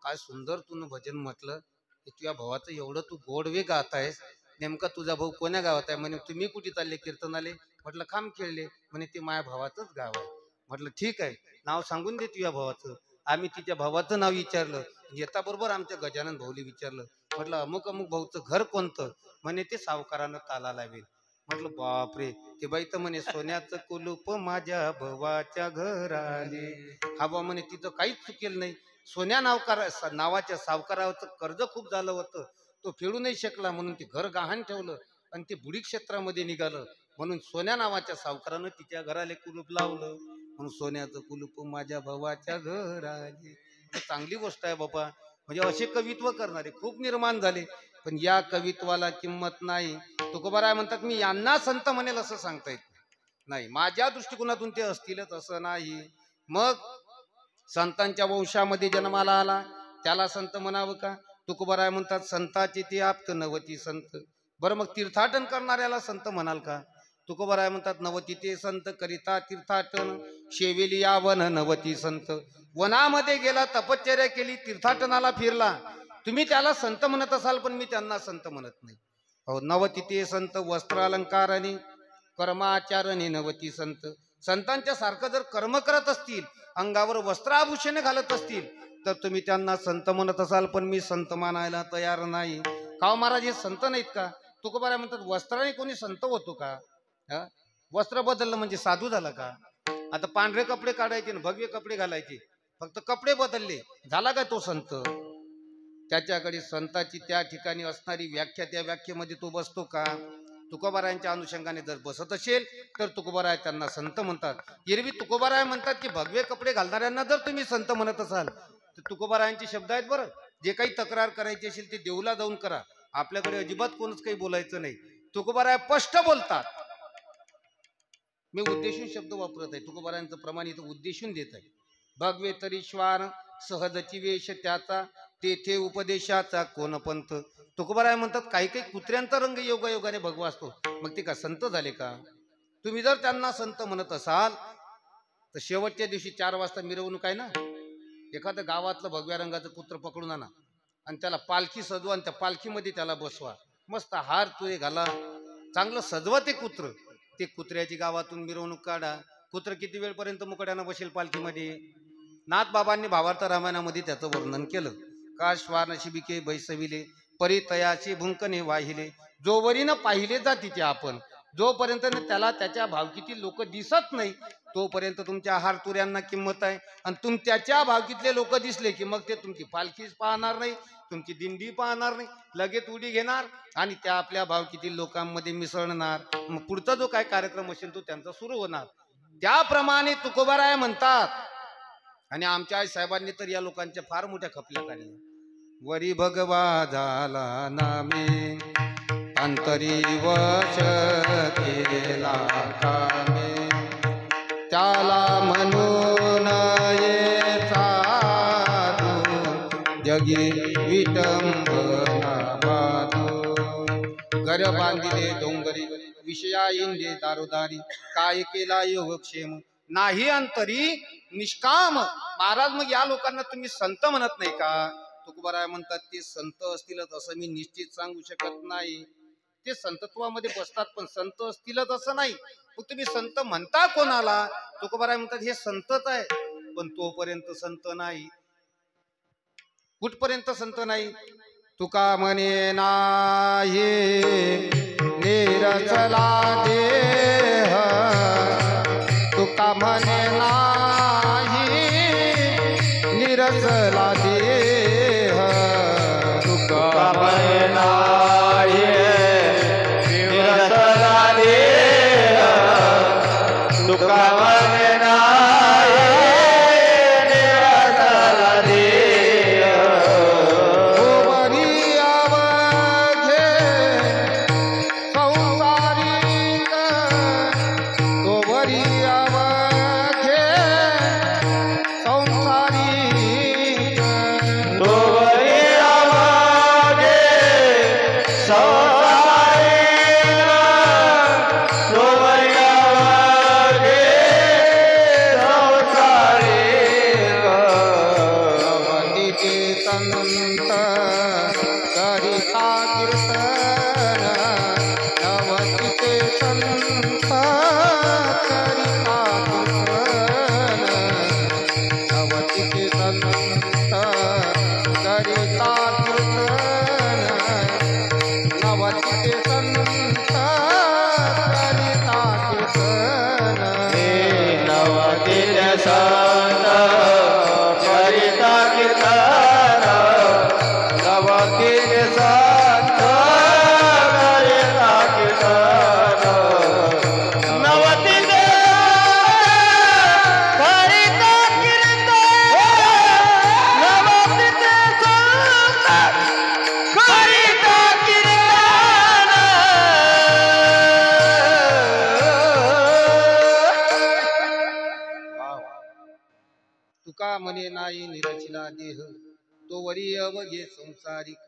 काय सुंदर तू भजन म्हटलं, तुझ्या भावाचं एवढं तू गोडवे गात आहेस, नेमका तुझा भाऊ कोण्या गावात आहे? म्हणे तुम्ही कुठे चालले कीर्तनाले? म्हटलं खाम खेळले. म्हणे ते माझ्या भावाचंच गाव आहे. म्हटलं ठीक आहे, नाव सांगून दे तुझ्या भावाचं. आम्ही तिच्या भावाचं नाव विचारलं, येता बरोबर आमच्या गजानन भाऊली विचारलं, म्हटलं अमुक अमुक भाऊचं घर कोणतं? म्हणे ते सावकारानं ताला लावेल. म्हटलं बापरे, ते बाई तर म्हणे सोन्याचं कुलूप माझ्या भावाच्या घराले. हा बा म्हणे तिथं काहीच चुकेल नाही. सोन्या नावाच्या सावकाराचं कर्ज खूप झालं होतं, तो फेडू नाही शकला, म्हणून ते घर गहाण ठेवलं आणि ते बुडी क्षेत्रामध्ये निघालं. म्हणून सोन्या नावाच्या सावकारानं तिच्या घराले कुलूप लावलं, म्हणून सोन्याचं कुलूप माझ्या भावाच्या घराले. चांगली गोष्ट आहे बाबा. म्हणजे असे कवित्व करणारे खूप निर्माण झाले, पण या कवित्वाला किंमत नाही. तुकोबाराय म्हणतात, मी यांना संत म्हणेल असं सांगता येत नाही, माझ्या दृष्टिकोनातून ते असतीलच असं नाही. मग संतांच्या वंशामध्ये जन्माला आला त्याला संत म्हणावं का? तुकोबाराय म्हणतात, संताची ती आप्त नवती संत, बरं मग तीर्थाटन करणाऱ्याला संत म्हणाल का? तुकोबराय म्हणतात नवती ते संत करिता तीर्थाटन, शेवेली या वन नवती संत. वनामध्ये गेला, तपश्चर्या केली, तीर्थाटनाला फिरला, तुम्ही त्याला संत म्हणत असाल, पण मी त्यांना संत म्हणत नाही. हो, नवती ते संत वस्त्रालंकाराने कर्माचारणे नवती संत. संतांच्या सारखं जर कर्म करत असतील, अंगावर वस्त्राभूषणे घालत असतील, तर तुम्ही त्यांना संत म्हणत असाल, पण मी संत मानायला तयार नाही. का महाराज हे संत नाहीत का? तुकोबाराय म्हणतात वस्त्राने कोणी संत होतो का? वस्त्र बदललं म्हणजे साधू झाला का? आता पांढरे कपडे काढायचे ना भगवे कपडे घालायचे, फक्त कपडे बदलले, झाला का तो संत? त्याच्याकडे संताची त्या ठिकाणी असणारी व्याख्या, त्या व्याख्येमध्ये तो बसतो का? तुकोबारायांच्या अनुषंगाने जर बसत असेल तर तुकोबाराय त्यांना संत म्हणतात. एरवी तुकोबाराय म्हणतात की भगवे कपडे घालणाऱ्यांना जर तुम्ही संत म्हणत असाल तर तुकोबारायांचे शब्द आहेत बरं, जे काही तक्रार करायची असेल ते देऊला जाऊन करा, आपल्याकडे अजिबात कोणच काही बोलायचं नाही. तुकोबाराय स्पष्ट बोलतात. मी उद्देशून शब्द वापरत आहे, तुकोबारायांचं प्रमाण इथं उद्देशून देत आहे. भगवे तरी श्वान सहजची वेश त्याचा, तेथे उपदेशाचा कोण पंथ. तुकोबाराय म्हणतात काही काही कुत्र्यांचा रंग योगायोगाने भगवा असतो, मग ते का संत झाले का? तुम्ही जर त्यांना संत म्हणत असाल तर शेवटच्या दिवशी 4 वाजता मिरवणूक आहे ना, एखादं गावातलं भगव्या रंगाचं कुत्र पकडून आणा आणि त्याला पालखी सजवा आणि त्या पालखीमध्ये त्याला बसवा, मस्त हार तुळे घाला, चांगलं सजवा ते कुत्र. ते कुत्र्याची गावातून मिरवणूक काढा. कुत्र किती वेळपर्यंत मुकड्यानं बसेल पालखीमध्ये? नाथबाबांनी भावार्थ रामायणामध्ये त्याचं वर्णन केलं. का श्वान शिबिके बैसविले, परितयाची भुंकणे वाहिले, जोवरीनं पाहिले जातीचे आपण, जोपर्यंत त्याला त्याच्या भावकीतील लोक दिसत नाही तोपर्यंत तुमच्या हारतुऱ्यांना किंमत आहे. आणि त्याच्या भावकीतले लोक दिसले की मग ते तुमची पालखीच पाहणार नाही, तुमची दिंडी पाहणार नाही, लगेच उडी घेणार आणि त्या आपल्या भावकीतील लोकांमध्ये मिसळणार. मग पुढचा जो काय कार्यक्रम असेल तो त्यांचा सुरू होणार. त्याप्रमाणे तुकोबाराय म्हणतात. आणि आमच्या आई साहेबांनी तर या लोकांच्या फार मोठ्या खपल्या काढल्या. वरी भगवा झाला नामे, अंतरी वश केला कामे, त्याला म्हणून ये साधू, जगी विटंबना बाधू. घर बांधिले डोंगरी, विषया इंदे दारोदारी, काय केला योगक्षेम, नाही अंतरी निष्काम. महाराज मग या लोकांना तुम्ही संत म्हणत नाही का? तुकोबाराय म्हणतात ते संत असतीलच असं मी निश्चित सांगू शकत नाही. ते संतत्वामध्ये बसतात पण संत असतीलच असं नाही. मग तुम्ही संत म्हणता कोणाला? तुकोबाराय म्हणतात हे संतच आहे पण तोपर्यंत संत नाही. कुठपर्यंत संत नाही? तुका म्हणे नाही निरचला देह, तुका म्हणे नाही निरचला देह, तुका म्हणे नाही निरचला देह, तुका म्हणे नाही निरचला देह. गोवरी अवघे संसारिक, गोवरी अवघे संसारिक, तोवरी आवागे संसारिक, तोवरी आवागे संसारिक. नवतीचे संत करिता कीर्तन, नवतीचे संत करिता कीर्तन, नवतीचे संत करिता कीर्तन, नवतीचे संत करिता कीर्तन. नवतीचे संत करिता कीर्तन, नवतीचे संत करिता कीर्तन, नवतीचे करिता कीर्तन, नवतीचे संत करिता कीर्तन. तुका म्हणे नाही निरचिला देह, तो वरी अवघे संसारिक.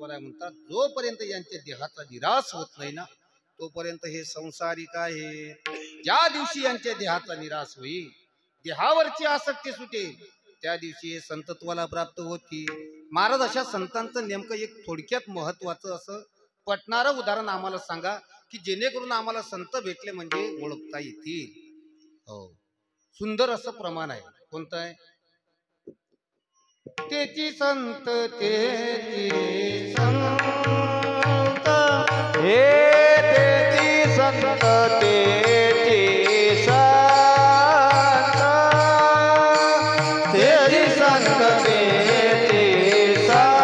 तुकाराम म्हणतात जोपर्यंत यांच्या देहाचा निराश होत नाही ना तोपर्यंत हे संसारिक आहे. ज्या दिवशी यांच्या देहाचा निराश होईल, देहावरची आसक्ती सुटेल, त्या दिवशी हे संतत्वाला प्राप्त होती. महाराज अशा संतांचं नेमकं एक थोडक्यात महत्वाचं असं पटणारं उदाहरण आम्हाला सांगा की जेणेकरून आम्हाला संत भेटले म्हणजे ओळखता येतील. हो, सुंदर असं प्रमाण आहे. कोणतं आहे? तेची संत तेची संत हे तेची संत तेची संत तेची संत तेची संत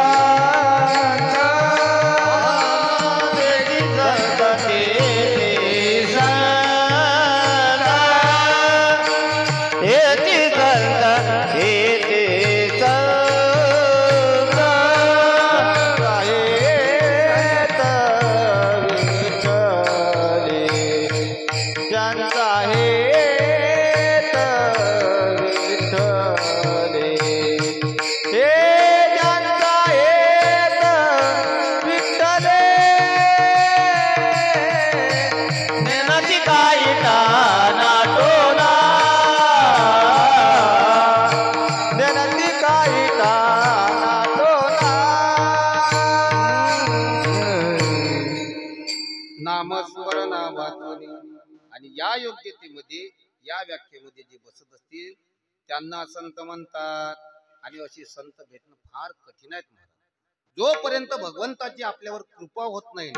तेची संत तेची संत तेची संत तेची संत आहेत विठ्ठले ज्यांचा हेत विठ्ठले हे ज्यांचा हेत विठ्ठले नेनती काही टाना टोना नेनती काही टाना टोना नामस्मरणा वाचवणे आणि या योग्यतेमध्ये या व्याख्येमध्ये जे बसत असतील त्यांना संत म्हणतात. आणि असे संत भेटणं फार कठीण आहेत महाराज. जोपर्यंत भगवंताची आपल्यावर कृपा होत नाही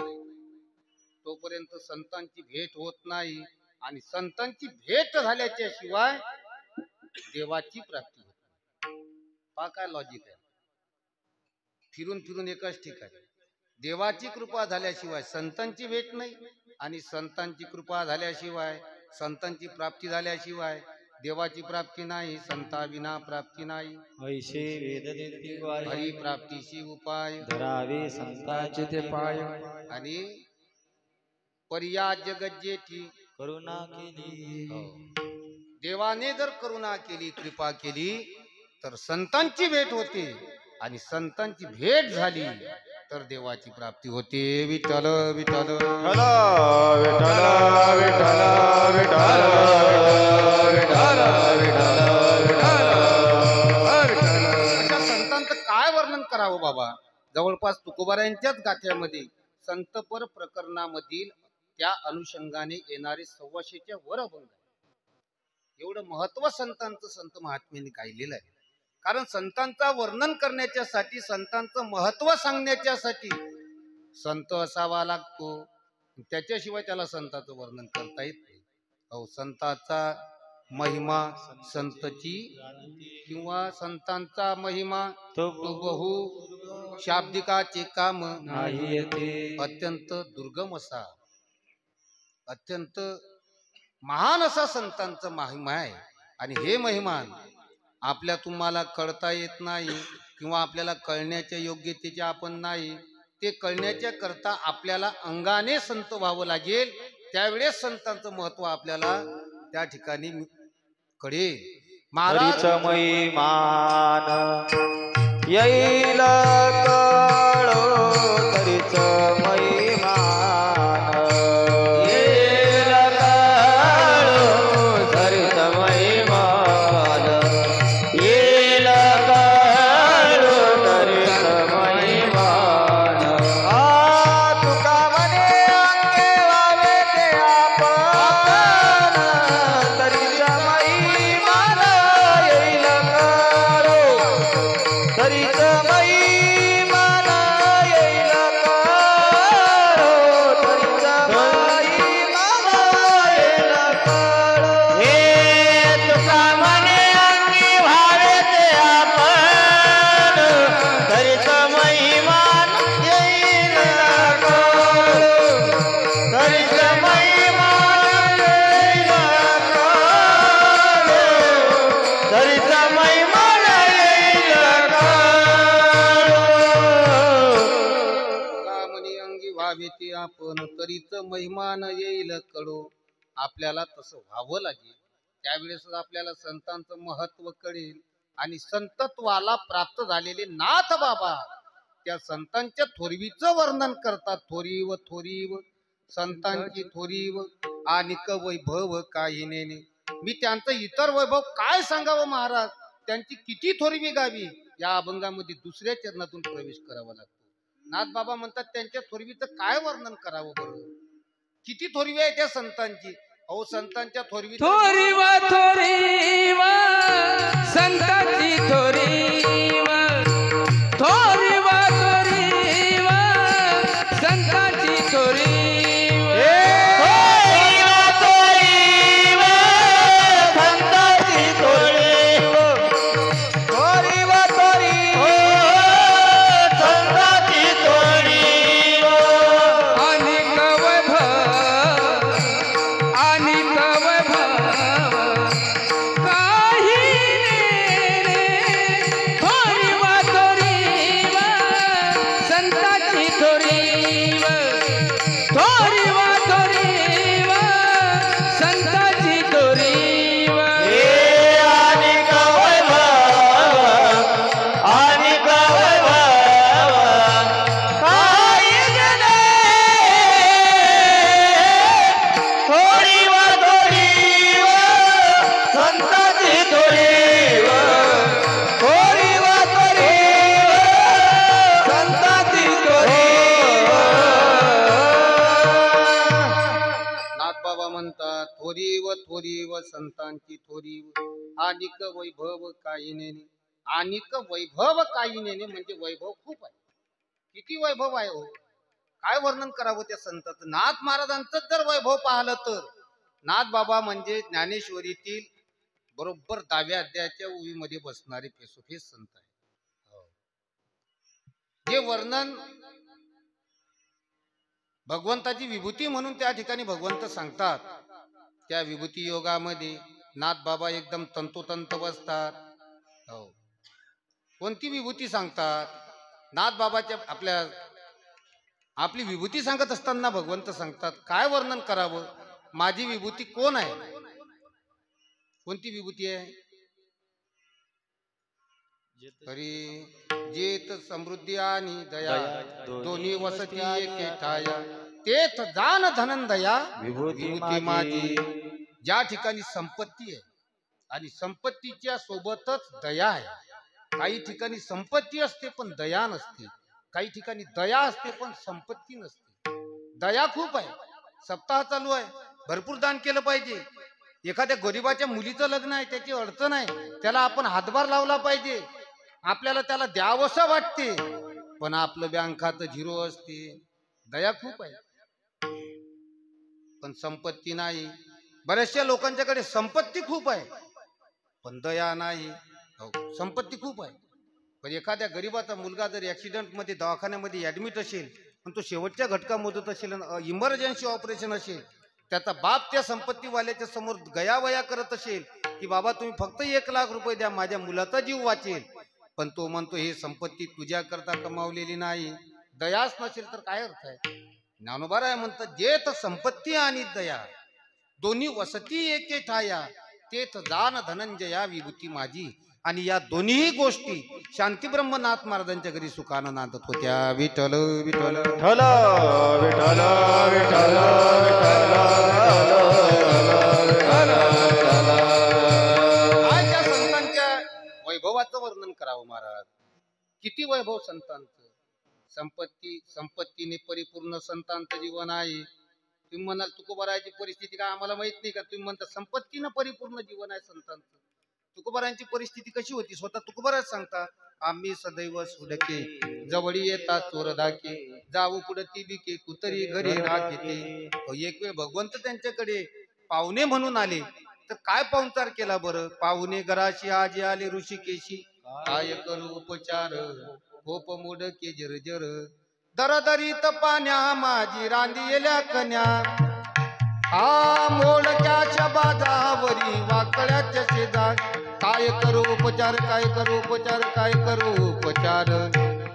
तोपर्यंत संतांची भेट होत नाही. आणि संतांची भेट झाल्याच्या शिवाय देवाची प्राप्ती होत नाही. पहा काय लॉजिक आहे. फिरून फिरून एकाच ठिकाणी देवाची कृपा झाल्याशिवाय संतांची भेट नाही आणि संतांची कृपा झाल्याशिवाय संतांची प्राप्ती झाल्याशिवाय देवाची प्राप्ती नाही. संताविना प्राप्ती नाही. ऐशे वेद देती हरी प्राप्तीशी उपाय धरावे संताचे ते पाय आणि पर्या जगत जेठी करुणा केली देवाने जर करुणा केली कृपा केली तर संतांची भेट होते आणि संतांची भेट झाली तर देवाची प्राप्ती होते. विठ्ठल विठ्ठल विठ्ठल विठ्ठल विठ्ठल विठ्ठल विठ्ठल अशा संतांचं काय वर्णन करावं बाबा. जवळपास तुकोबारायांच्याच गाथ्यामध्ये संतपर प्रकरणामधील त्या अनुषंगाने येणारे 126च्या वर अभंग आहे. एवढं महत्व संतांचं संत महात्म्याने गायलेलं आहे. कारण संतांचा वर्णन करण्याच्यासाठी संतांचं महत्व सांगण्याच्यासाठी संत असावा लागतो. त्याच्याशिवाय त्याला संतांचं वर्णन करता येत नाही. हो, संतांचा महिमा संतची किंवा संतांचा महिमा तो बहु शाब्दिकाचे काम नाही येते अत्यंत दुर्गम असा अत्यंत महान असा संतांचा महिमा आहे. आणि हे महिमान आपल्या तुम्हाला कळता येत नाही किंवा आपल्याला कळण्याच्या योग्यतेचे आपण नाही. ते कळण्याच्या करता आपल्याला अंगाने संत व्हावं लागेल. त्यावेळेस संतांचं महत्व आपल्याला त्या ठिकाणी कळेल. महाराज महिमान येईल कळो तरीच महिमान येईल कळो तरीच महिमान येईल कळो तरीच महिमान तुका म्हणे अंगे वावे ते आपण तरीच महिमान येईल कळो तरीच महिमान येईल कळो तरीच महिमान येईल कळो हे तुका म्हणे अंगी व्हावे ते आपण तरीच महिमान येईल कळो तरीच महिमान येईल कळो तरीच महिमान येईल कामनी अंगी व्हावे ते आपण तरीच महिमान येईल कळो. आपल्याला तसं व्हावं लागेल. त्यावेळेस आपल्याला संतांचं महत्व कळेल. आणि संतत्वाला प्राप्त झालेले नाथ बाबा त्या संतांच्या थोरवीचं वर्णन करतात. थोरीव थोरीव संतांची थोरीव आणिक वैभव काही नेने. मी त्यांचं इतर वैभव काय सांगावं महाराज, त्यांची किती थोरवी गावी. या अभंगामध्ये दुसऱ्या चरणातून प्रवेश करावा लागतो. नाथबाबा म्हणतात त्यांच्या थोरवीचं काय वर्णन करावं बरं, किती थोरवी आहे त्या संतांची. अहो संतांच्या थोरवी थोरीव थोरीव संतांची थोरीव, थोरीव थोरीव संतांची थोरीव, थोरीव थोरीव संतांची थोरीव, थोरीव थोरीव संतांची थोरीव. अनेक वैभव अनेक वैभव काही नेने, थोरीव थोरीव संतांची थोरीव, थोरीव थोरीव संतांची थोरीव. अनेक वैभव अनेक वैभव काही नेने, थोरीव थोरीव संतांची थोरीव, थोरीव थोरीव संतांची थोरीव. नाथबाबा म्हणतात थोरीव थोरीव संतांची थोरीव आणिक वैभव काही नेने. आणिक वैभव काही नेने म्हणजे वैभव खूप आहे. किती वैभव आहे हो, काय वर्णन करावं त्या संतांचं. नाथ महाराजांचं जर वैभव पाहिलं तर नाथबाबा म्हणजे ज्ञानेश्वरीतील बरोबर 10व्या अध्यायाच्या उवीमध्ये बसणारे फेसोफेस संत आहे. हो. जे वर्णन भगवंताची विभूती म्हणून त्या ठिकाणी भगवंत सांगतात, त्या विभूती योगामध्ये नाथबाबा एकदम तंतोतंत बसतात. हो. कोणती विभूती सांगतात नाथबाबाच्या, आपली विभूती सांगत असताना भगवंत सांगतात काय वर्णन करावं, माझी विभूती कोण आहे. कोणती विभूती आहे. हरी जेत समृद्धी आणि दया दोन्ही वसती एके ठाया, तेथ जान धनंदया विभूती माझी. ज्या ठिकाणी संपत्ती आहे आणि संपत्तीच्या सोबतच दया आहे. काही ठिकाणी संपत्ती असते पण दया नसते, काही ठिकाणी दया असते पण संपत्ती नसते. दया खूप आहे. सप्ताह चालू आहे, भरपूर दान केलं पाहिजे. एखाद्या गरीबाच्या मुलीचं लग्न आहे, त्याची अडचण आहे, त्याला आपण हातभार लावला पाहिजे. आपल्याला त्याला द्यावंसं वाटते पण आपलं बँक खातं झिरो असते. दया खूप आहे पण संपत्ती नाही. बऱ्याचशा लोकांच्याकडे संपत्ती खूप आहे पण दया नाही. हो, संपत्ती खूप आहे पण एखाद्या गरीबाचा मुलगा जर ऍक्सिडेंट मध्ये दवाखान्यामध्ये ऍडमिट असेल पण तो शेवटच्या घटकामधून असेल, इमर्जन्सी ऑपरेशन असेल, त्याचा बाप त्या संपत्तीवाल्याच्या समोर गयावया करत असेल की बाबा तुम्ही फक्त 1,00,000 रुपये द्या, माझ्या मुलाचा जीव वाचेल, पण तो म्हणतो हे संपत्ती तुझ्या करता कमावलेली नाही. दयाच नसेल तर काय अर्थ आहे. ज्ञानोबा राय म्हणतात जेथ संपत्ती आणि दया दोन्ही वसती एके ठाया, तेथ जान धनंजया विभूती माझी. आणि या दोन्ही गोष्टी शांती ब्रह्मनाथ महाराजांच्या घरी सुखानं नांदत होत्या. विठ्ठल विठ्ठल विठ्ठल विठ्ठल विठ्ठल काय त्या संतांच्या वैभवाचं वर्णन करावं महाराज. किती वैभव संतांचं. संपत्तीने परिपूर्ण संतांचं जीवन आहे. तुम्ही म्हणाल तुकोबारायाची परिस्थिती काय आम्हाला माहित नाही का. तुम्ही म्हणता संपत्तीनं परिपूर्ण जीवन आहे संतांचं. तुकोबारायांची परिस्थिती कशी होती स्वतः तुकोबाराच सांगता. आम्ही सदैव सुडके जवळी येतात चोर धाके, जाऊ पुढती बिके कुतरी घरी राखते. एक वेळ भगवंत त्यांच्याकडे पाहुणे म्हणून आले तर काय पाहुणचार केला बरं. पाहुणे घराशी आजी आले ऋषिकेशी, काय करू उपचार कोप मोडके जर्जर, दरदरीत पाण्या माझी रांदिलेल्या कन्या, हा मोडक्याच्या बाजावरी वाकड्याच्या शेजार, काय करू उपचार काय करू उपचार काय करू उपचार,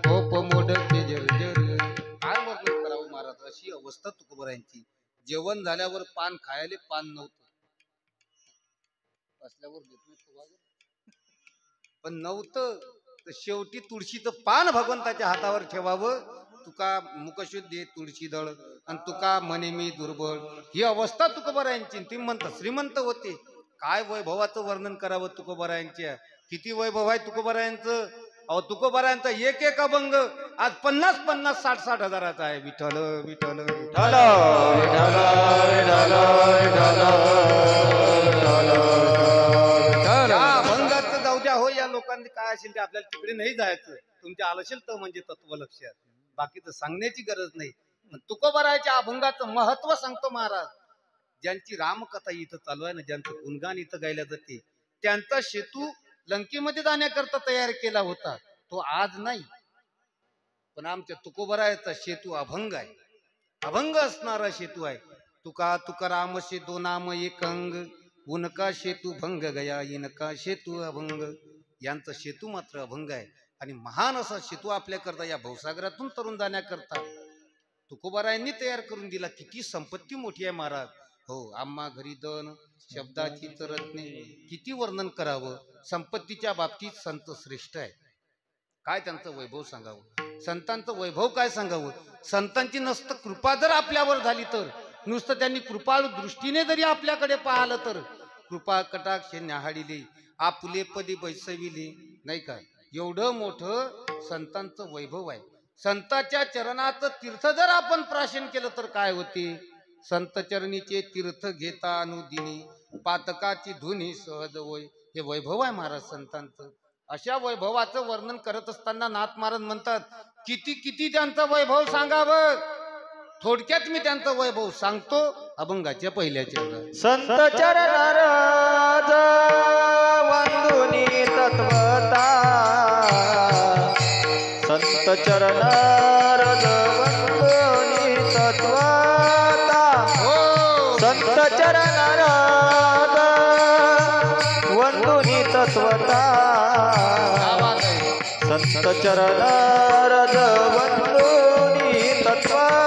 कोप मोडके जर्जर. काय वर्णन करावं महाराज. अशी अवस्था तुकोबारायांची. जेवण झाल्यावर पान खायला पान नव्हतं, असल्यावर देत नाही पण नव्हतं तर शेवटी तुळशीचं पान भगवंताच्या हातावर ठेवावं. तुका मुखशुद्धी तुळशी दळ आणि तुका म्हणे मी दुर्बळ. ही अवस्था तुकोबारायांची. ती म्हणतात श्रीमंत होते. काय वैभवाचं वर्णन करावं तुकोबारायांच्या. किती वैभव आहे तुकोबारायांचं. अहो तुकोबारायांचा एक एक अभंग आज 50-50, 60-60 हजाराचा आहे. विठ्ठल विठ्ठल विठ्ठल विठ्ठल विठ्ठल विठ्ठल विठ्ठल. या अभंगाचं जाऊ द्या हो. या लोकांनी काय असेल ते आपल्याला तिकडे नाही जायचं. तुमच्या आलं असेल तर म्हणजे तत्व लक्षात. बाकीचं सांगण्याची गरज नाही. तुकोबाराच्या अभंगाचं महत्व सांगतो महाराज. ज्यांची रामकथा इथं चालू आहे ना, ज्यांचं गुणगान इथं गायला जाते, त्यांचा सेतू लंकेमध्ये जाण्याकरता तयार केला होता. तो आज नाही. पण आमच्या तुकोबाराचा सेतू अभंग आहे. अभंग असणारा सेतू आहे. तुका तुकाराम सेतू नाम एक अंग, उनका सेतू भंग गया इनका सेतू अभंग. यांचा सेतू मात्र अभंग आहे. आणि महान असा सेतू आपल्याकरता या भवसागरातून तरुण जाण्याकरता तुकोबारायांनी तयार करून दिला. किती संपत्ती मोठी आहे महाराज. हो, आम्हा घरी दन शब्दाची रत्ने. किती वर्णन करावं. संपत्तीच्या बाबतीत संत श्रेष्ठ आहे. काय त्यांचं वैभव सांगावं. संतांचं वैभव काय सांगावं. संतांची नसतं कृपा जर आपल्यावर झाली तर, नुसतं त्यांनी कृपाळू दृष्टीने जरी आपल्याकडे पाहिलं तर, कृपा कटाक्ष न्याहाळिले आपुले पदी बैसविले, नाही का. एवढं मोठं संतांचं वैभव आहे. संतांच्या चरणाचं तीर्थ जर आपण प्राशन केलं तर काय होते. संत चरणीचे तीर्थ घेता अनुदिनी, पातकाची धुनी सहज होय. हे वैभव आहे महाराज संतांचं. अशा वैभवाचं वर्णन करत असताना नाथ महाराज म्हणतात, किती किती त्यांचं वैभव सांगावं. थोडक्यात मी त्यांचं वैभव सांगतो अभंगाच्या पहिल्या चरणात. संत चरणाराज वंदुनी तत्वता, संत चरणाराज वंदुनी तत्वता, संत चरणाराज वंदुनी तत्वता, संत चरणाराज वंदुनी तत्वता,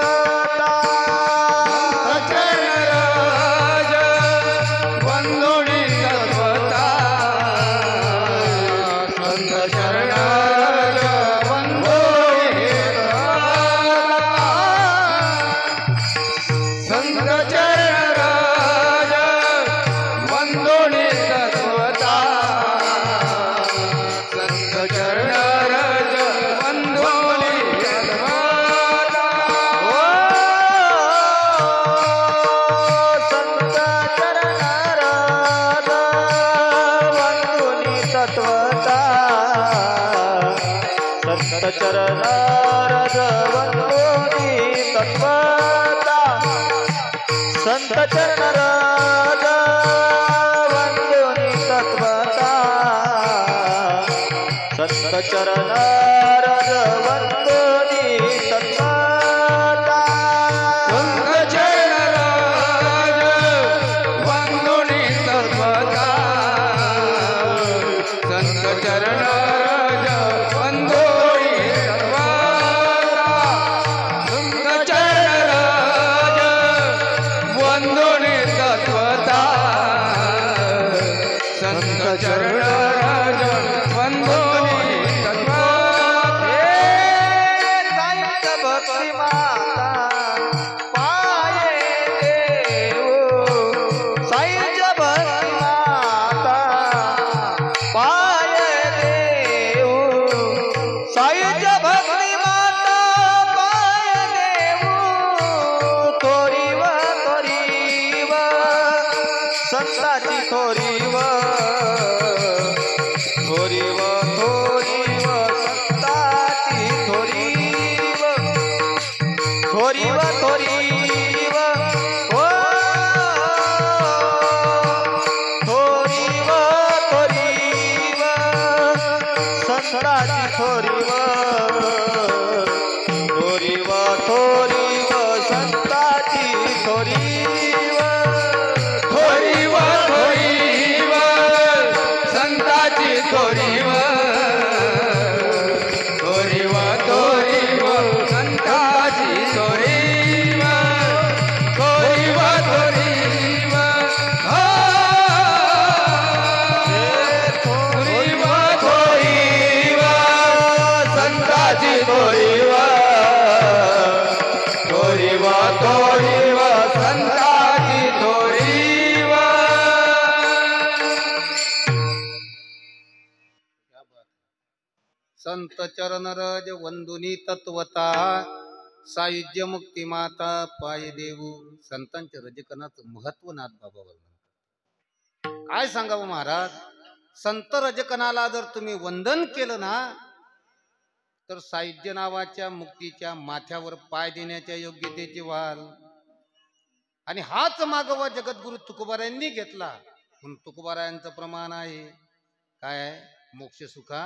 चरणाराज वंदुनी तत्वता, संत चरणाराज वंदुनी तत्वता, संत चरणाराज वंदुनी तत्वता, संत चरणाराज वंदुनी तत्वता. ओ संत चरणाराज वंदुनी तत्वता, संत चरणाराज वंदुनी तत्वता, संत चरणाराज वंदुनी तत्वता, संत चरणाराज वंदुनी तत्वता, संत चरणाराज वंदुनी तत्वता, संत चरणाराज वंदुनी तत्वता, संत चरणाराज वंदुनी तत्वता, संत चरणाराज वंदुनी तत्वता. साईंच भक्ती माता पाये देऊ, साईंच भक्ती माता पाये देऊ, साईंच भक्ती माता पाये देऊ, थोरीव थोरीव संताची थोरीव, थोरीव थोरीव संताची थोरीव, थोरीव थोरीव ओ थोरीव थोरीव संताची थोरीव, थोरीव थोरीव संताची थोरीव, थोरीव थोरीव संत चरण रज वंदुनी तत्वता सायुज्य मुक्ती माता पाय देऊ. संतांच्या रजकणाचं महत्व नाथ बाबा वर्णन. काय सांगावं महाराज, संत रजकणाला जर तुम्ही वंदन केलं ना तर सायुज्य नावाच्या मुक्तीच्या माथ्यावर पाय देण्याच्या योग्यतेचे व्हाल. आणि हाच मागोवा जगद्गुरु तुकोबारायांनी घेतला. म्हणून तुकोबारायांचं प्रमाण आहे काय, मोक्ष सुखा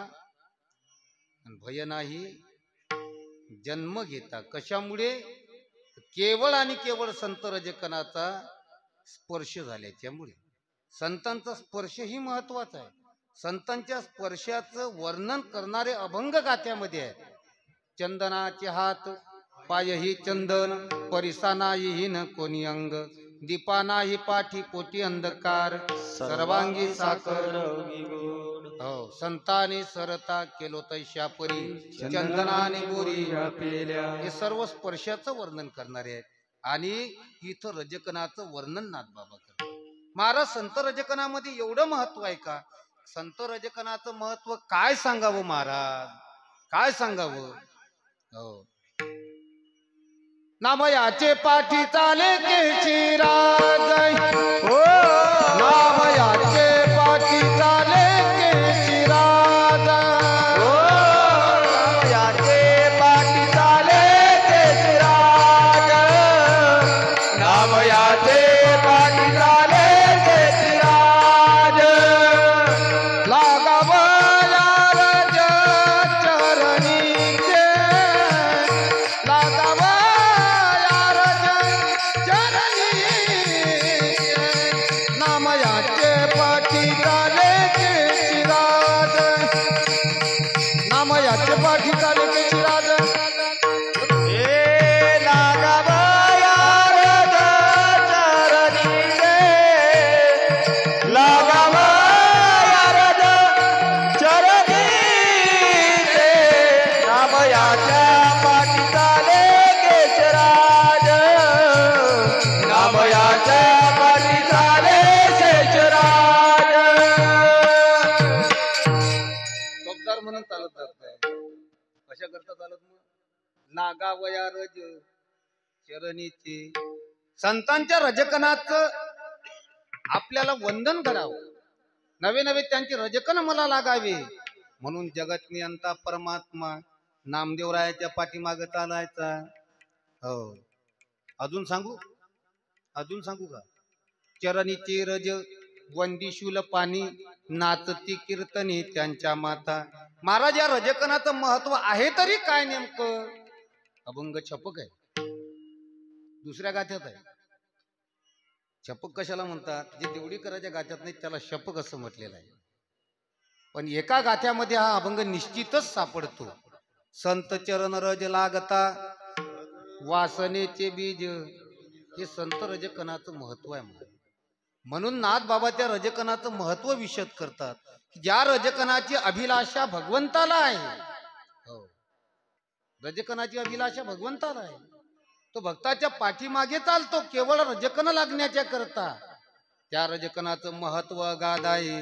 आणि भय नाही जन्म घेता. कशामुळे, केवळ आणि केवळ संत रजकणाचा स्पर्श झाल्याच्यामुळे. संतांचा स्पर्श ही महत्वाचा आहे. संतांच्या स्पर्शाचं वर्णन करणारे अभंग गाथ्यामध्ये आहे. चंदनाचे हात पायही चंदन, परिसा नाही न कोणी अंग, दीपा नाही पाठी पोटी अंधकार, सर्वांगी साखर हो. संताने सरता केलो तैशा परी, चंदनाने गोरी पेल्या. हे सर्व स्पर्शाचं वर्णन करणारे आहेत. आणि इथं रजकणाचं वर्णन नाथबाबा करतात. महाराज संत रजकणामध्ये एवढं महत्व आहे का? संत रजकणाचं महत्व काय सांगावं महाराज, काय सांगावं. हो. नामयाचे पाठी चाले केशिराज, हो नामयाचे पाठी चाले केशिराज, हो नामयाचे पाठी चाले केशिराज, नामयाचे पाठी चाले केशिराज. लागावया रज चरणीचे, लागावया रज चरणीचे, नामयाचे पाठी चाले केशिराज, नामयाचे पाठी चाले केशिराज. हे लागावया रज चरणीचे, लागावया रज चरणीचे, नामयाच्या पाठी चाले केशराज, नामयाच्या पाठी चाले शेषराज. टोकदार म्हणून चालत जात नाही. कशा करता चालत मग? नागावया रज चरणीचे. संतांच्या रजकणाचं आपल्याला वंदन करावं. नवे नवे त्यांचे रजकण मला लागावे. म्हणून जगत नियंता परमात्मा नामदेवरायाच्या पाठीमागे चालायचा. हो. अजून सांगू, अजून सांगू का? चरणीचे रज वंदिशूल पाणी, नाचती कीर्तनी त्यांच्या माता. महाराज या रजकणाचं महत्व आहे तरी काय नेमकं? अभंग छपक आहे, दुसऱ्या गाथ्यात आहे. छपक कशाला म्हणतात? जे देवडीकराच्या गाथ्यात नाही त्याला शपक असं म्हटलेलं आहे. पण एका गाथ्यामध्ये हा अभंग निश्चितच सापडतो. संत चरण रज लागता वासनेचे बीज. हे संत रजकणाचं महत्व आहे. म्हणून नाथ बाबा त्या रजकणाचं महत्व विशद करतात. ज्या रजकणाची अभिलाषा भगवंताला आहे, हो रजकणाची अभिलाषा भगवंताला आहे, तो भक्ताच्या पाठीमागे चालतो केवळ रजकण लागण्याच्या करता. त्या रजकणाचं महत्व अगाध आहे.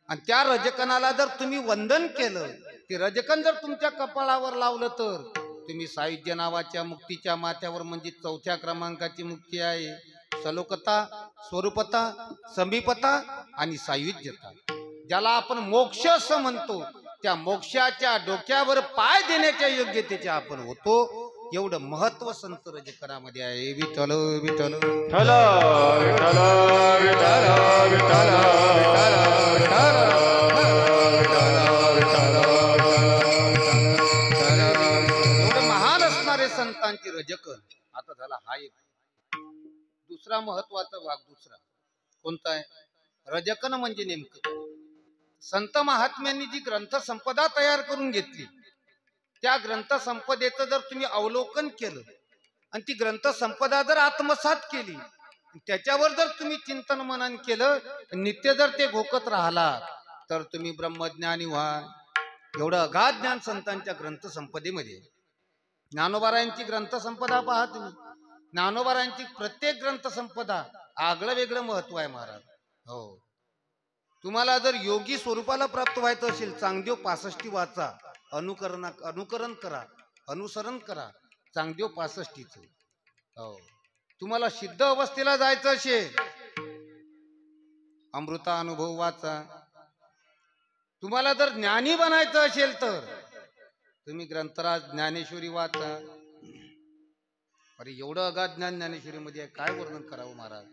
आणि त्या रजकणाला जर तुम्ही वंदन केलं, ते रजकण जर तुमच्या कपाळावर लावलं तर तुम्ही सायुज्य नावाच्या मुक्तीच्या माथ्यावर, म्हणजे 4थ्या क्रमांकाची मुक्ती आहे. सलोकता, स्वरूपता, समीपता आणि सायुज्यता, ज्याला आपण मोक्ष असं म्हणतो, त्या मोक्षाच्या डोक्यावर पाय देण्याच्या योग्यतेचे आपण होतो. एवढं महत्व संत रजकणामध्ये आहे. विठ्ठल विठ्ठल विठ्ठल विठ्ठल विठ्ठल विठ्ठल विठ्ठल एवढं महान असणारे संतांचे रजकण. आता झाला हा एक दुसरा महत्वाचा भाग. दुसरा कोणता आहे? रजकण म्हणजे नेमकं काय? संत महात्म्यांनी जी ग्रंथ संपदा तयार करून घेतली, त्या ग्रंथ संपदेचं जर तुम्ही अवलोकन केलं आणि ती ग्रंथ संपदा जर आत्मसात केली, त्याच्यावर जर तुम्ही चिंतन मनन केलं, नित्य जर ते घोकत राहिला, तर तुम्ही ब्रह्मज्ञानी व्हाल. एवढं अगाध ज्ञान संतांच्या ग्रंथ संपदेमध्ये. ज्ञानोबारायांची ग्रंथ संपदा पहा तुम्ही. ज्ञानोबारायांची प्रत्येक ग्रंथ संपदा आगळं वेगळं महत्व आहे महाराज. हो. तुम्हाला जर योगी स्वरूपाला प्राप्त व्हायचं असेल, चांगदेव 65 वाचा. अनुकरण करा, अनुसरण करा चांगदेव 65 हो. तुम्हाला सिद्ध अवस्थेला जायचं असेल, अमृता अनुभव वाचा. तुम्हाला जर ज्ञानी बनायचं असेल तर तुम्ही ग्रंथराज ज्ञानेश्वरी वाचा. अरे एवढं अगाध ज्ञान ज्ञानेश्वरी मध्ये आहे, काय वर्णन करावं महाराज.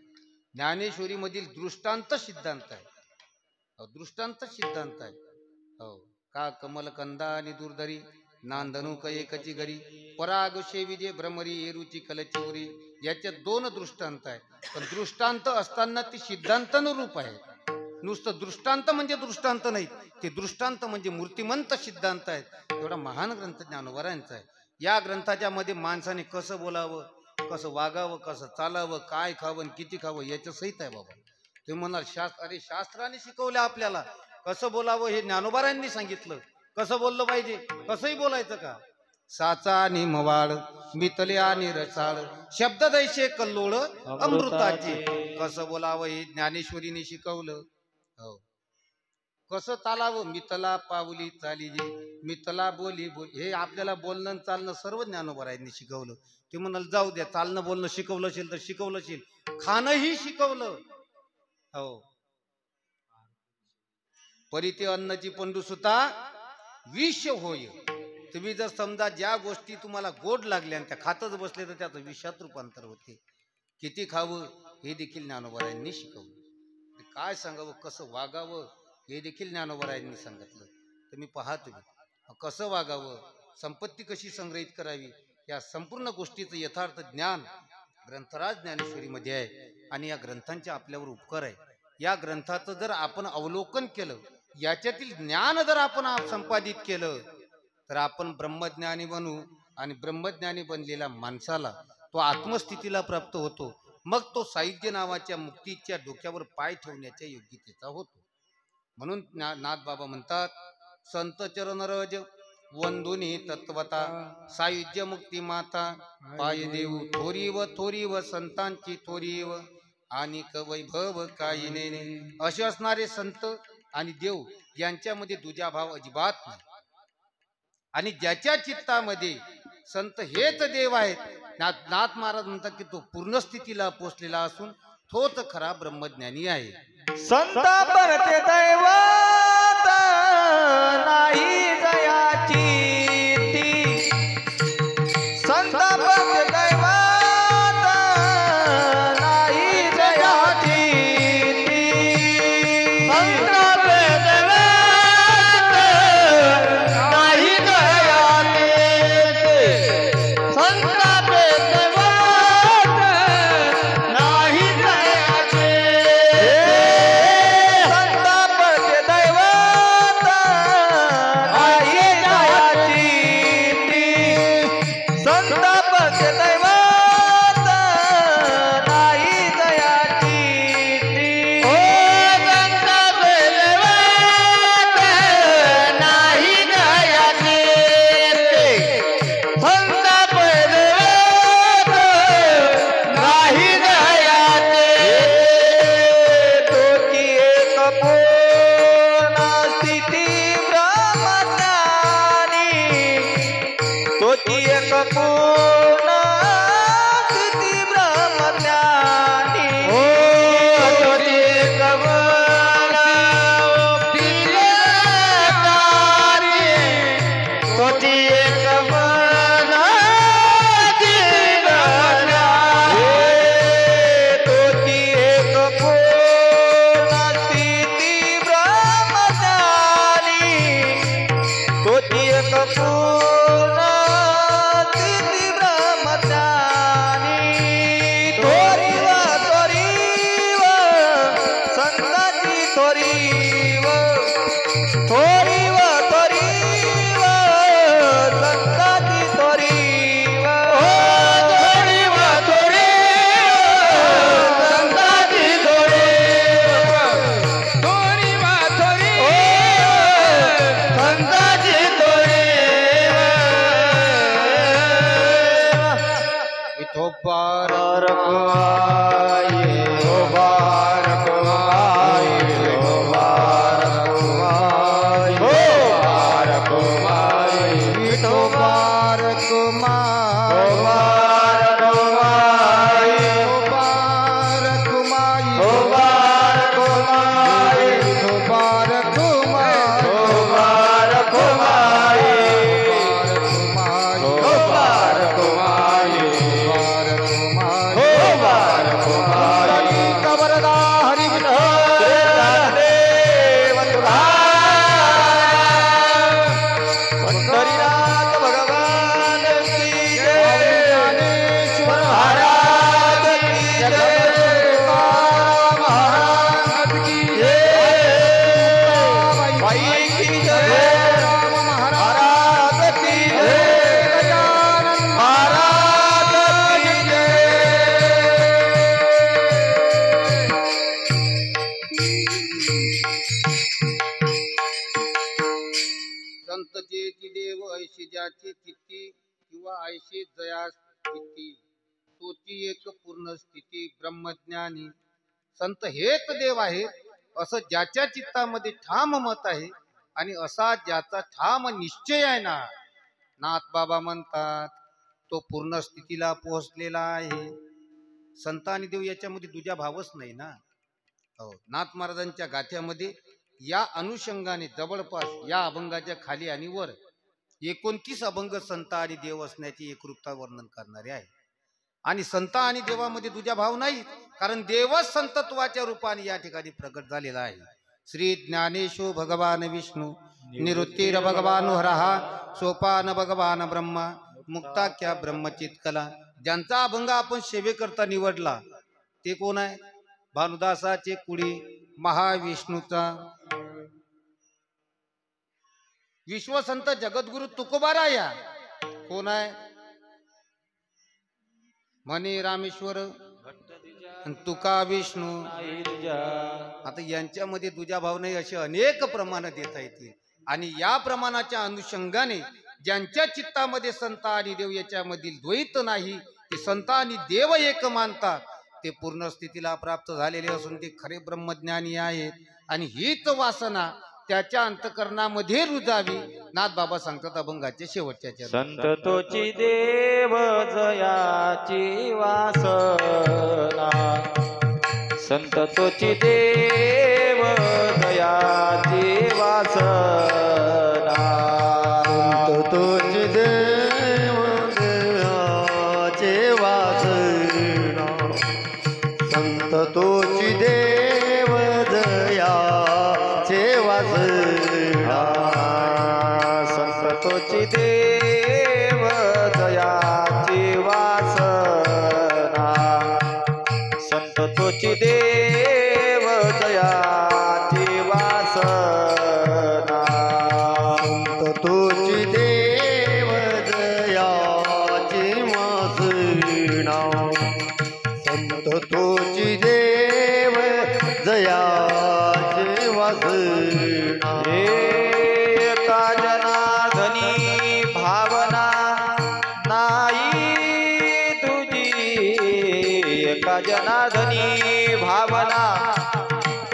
ज्ञानेश्वरी मधील दृष्टांत सिद्धांत आहे, दृष्टांत सिद्धांत आहे हो. का कमल कंदा आणि दुर्धरी नांदनू कयेकची घरी पराग शेविजे भ्रमरी एरुची कलचोरी, याच्यात 2 दृष्टांत आहे. पण दृष्टांत असताना ती सिद्धांतानुरूप आहे. नुसतं दृष्टांत म्हणजे दृष्टांत नाही, ते दृष्टांत म्हणजे मूर्तिमंत सिद्धांत आहेत. एवढा महान ग्रंथ ज्ञानोबरायांचा आहे. या ग्रंथाच्या मध्ये माणसाने कसं बोलावं, कसं वागावं, कसं चालावं, काय खावं किती खावं याचं सहित आहे बाबा. तुम्ही म्हणाल अरे शास्त्राने शिकवलं आपल्याला कसं बोलावं, हे ज्ञानोबरायांनी सांगितलं. कसं बोललं पाहिजे, कसंही बोलायचं का. साचा आणि मवाळ मितले आणि रसाळ शब्द दैसे कल्लोळ अमृताचे, कसं बोलावं हे ज्ञानेश्वरीने शिकवलं हो. कसं चालावं, मितला पावली चालीजे मितला बोली बोली, हे आपल्याला बोलणं चालणं सर्व ज्ञानोबरायांनी शिकवलं. ते म्हणाल जाऊ द्या, चालणं बोलणं शिकवलं असेल तर शिकवलं असेल, खाणंही शिकवलं हो. परिते अन्नची पंडू सुता विष होय. तुम्ही जर समजा ज्या गोष्टी तुम्हाला गोड लागल्या आणि त्या खातच बसले तर त्याचं विषात रूपांतर होते. किती खावं हे देखील ज्ञानोबरायांनी शिकवलं. काय सांगावं, कसं वागावं हे देखील ज्ञानोबरायांनी सांगितलं. तुम्ही पहा, तुम्ही कसं वागावं, संपत्ती कशी संग्रहित करावी, या संपूर्ण गोष्टीचं यथार्थ ज्ञान ग्रंथराज ज्ञानेश्वरीमध्ये आहे. आणि या ग्रंथांचे आपल्यावर उपकार आहे. या ग्रंथाचं जर आपण अवलोकन केलं, याच्यातील ज्ञान जर आपण संपादित केलं तर आपण ब्रह्मज्ञानी बनू. आणि ब्रह्मज्ञानी बनलेल्या माणसाला तो आत्मस्थितीला प्राप्त होतो. मग तो साहित्य नावाच्या मुक्तीच्या डोक्यावर पाय ठेवण्याच्या योग्यतेचा होतो. म्हणून नाथ बाबा म्हणतात, संत चरण रज वंदुनी तत्वता सायुज्य मुक्ती माता पाय देऊ थोरी व संतांची थोरी व आणि वैभव काही नेने. असे असणारे संत आणि देव यांच्यामध्ये दुजाभाव अजिबात नाही. आणि ज्याच्या चित्तामध्ये संत हेच देव आहेत, नाथ महाराज म्हणतात की तो पूर्ण स्थितीला पोचलेला असून तोच खरा ब्रह्मज्ञानी आहे. संत परते दैवत नाही जयाची ती, संत परते दैवत नाही जयाची ती, संत परते दैवत नाही जयाची ती, संत परते दैवत नाही जयाची ती, संत परते दैवत संतचेती देव ऐशी ज्याची चित्ती किंवा ऐशी जया चित्ती तोची एक पूर्ण स्थिती ब्रह्मज्ञानी संत हेच देव आहेत असं ज्याच्या चित्तामध्ये ठाम मत आहे आणि असा ज्याचा ठाम निश्चय आहे ना, नाथ बाबा म्हणतात तो पूर्ण स्थितीला पोहोचलेला आहे. संत आणि देव याच्यामध्ये दुजा भावच नाही ना. हो, नाथ महाराजांच्या गाथ्यामध्ये या अनुषंगाने जवळपास या अभंगाच्या खाली आणि वर 29 अभंग संत आणि देव असण्याची एकरूपता वर्णन करणारे आहे. आणि संत आणि देवामध्ये दुजा भाव नाही, कारण देवच संतत्वाच्या रूपाने या ठिकाणी प्रकट झालेला आहे. श्री ज्ञानेशो भगवान विष्णू निवृत्तीर भगवान हरहा सोपान भगवान ब्रह्मा मुक्ताख्या ब्रह्मचित कला. ज्यांचा अभंग आपण सेवेकरता निवडला ते कोण आहे? भानुदासाचे कुडी महाविष्णूचा विश्वसंत जगद्गुरु तुकोबाराया कोण आहे? म्हणे रामेश्वर तुका विष्णू. आता यांच्यामध्ये दुजा भाव नाही असे अनेक प्रमाण देता येतील. आणि या प्रमाणाच्या अनुषंगाने ज्यांच्या चित्तामध्ये संत आणि देव याच्यामधील द्वैत नाही, ते संत आणि देव एक मानतात, ते पूर्ण स्थितीला प्राप्त झालेले असून ते खरे ब्रह्मज्ञानी आहेत. आणि हीच वासना त्याच्या अंतकरणामध्ये रुजावी. नाथ बाबा सांगतात अभंगाच्या शेवटच्या चरणी, संत तोची देव जयाची वासना, संत तोची देव जयाची वासना, संत तोची देव जयाची वासना, संत तोची देव जयाची वासना, संत तोची देव जयाची वासना, संत तोची देव जयाची वासना, संत तोची देव जयाची वासना, संत तोची देव जयाची वासना. एका जनार्दनी भावना नाही तुझी, एका जनार्दनी भावना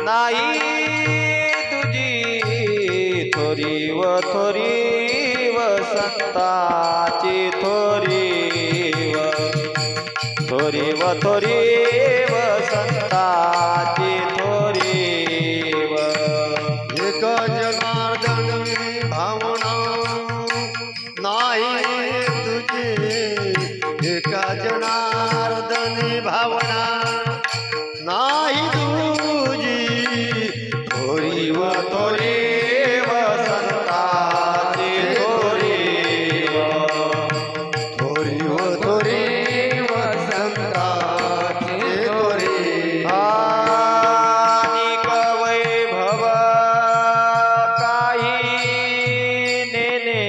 नाही तुझी, थोरी व संताची थोरी व संताची थोरी व. एका जनार्दनी भावना नाही तुझी, एका जनार्दनी भावना नाही तुझी, थोरी व संताची थोरी व संताची थोरी. आनिक वैभव काही नेने,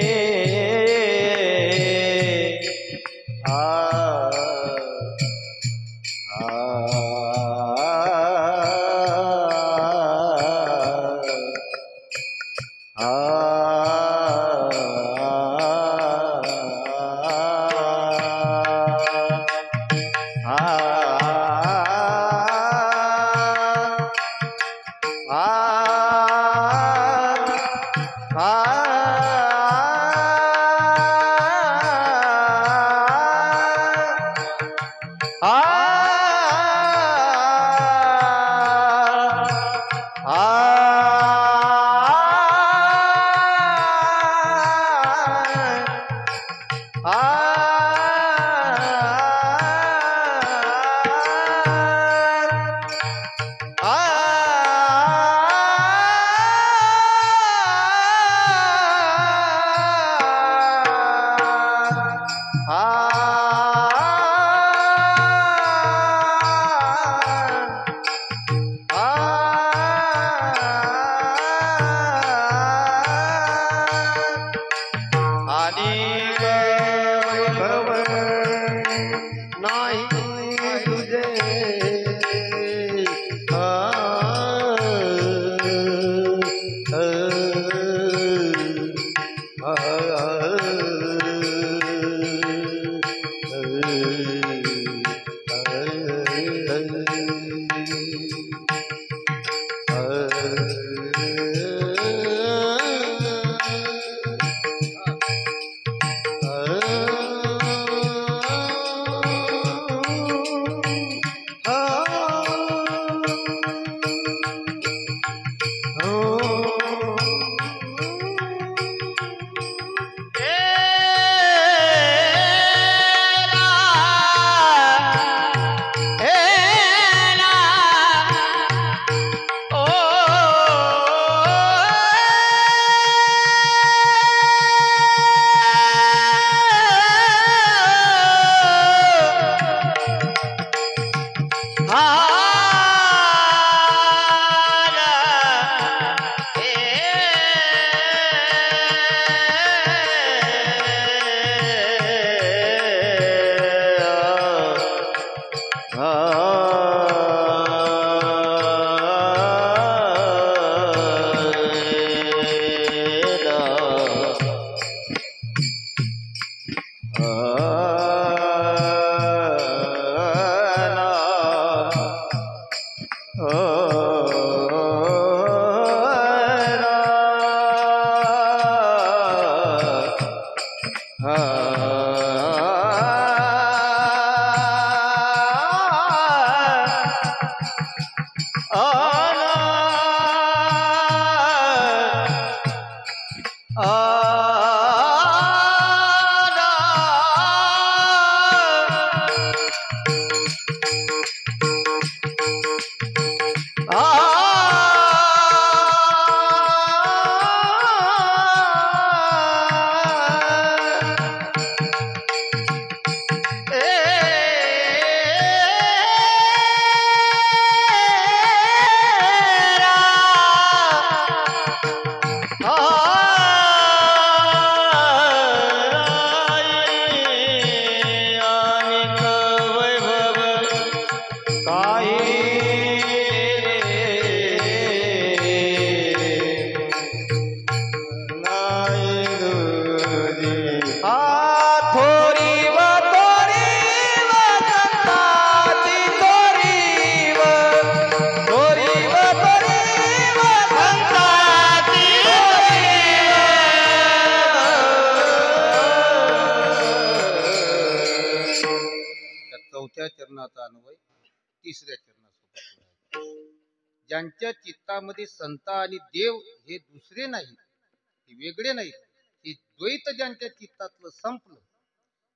चौथ्या चरणाचा अन्वय तिसऱ्या चरणासोबत. ज्यांच्या चित्तामध्ये संत आणि देव हे दुसरे नाही, हे वेगळे नाही, हे द्वैत ज्यांच्या चित्तातलं संपलं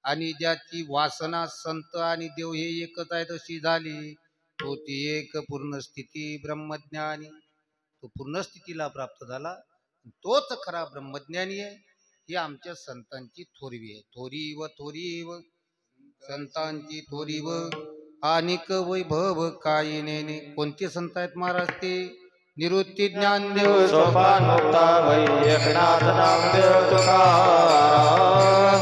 आणि ज्याची वासना संत आणि देव हे एकच आहे तशी झाली, तो ती एक पूर्ण स्थिती ब्रह्मज्ञानी, तो पूर्ण स्थितीला प्राप्त झाला, तोच खरा ब्रह्मज्ञानी आहे. ही आमच्या संतांची थोरवी आहे. थोरीव संतांची थोरीव अनिक वैभव काही नेने. कोणते संत आहेत महाराज? ते निवृत्ती ज्ञानदेव सोपान मुक्ता वै एकनाथ नामदेव तुकाराम.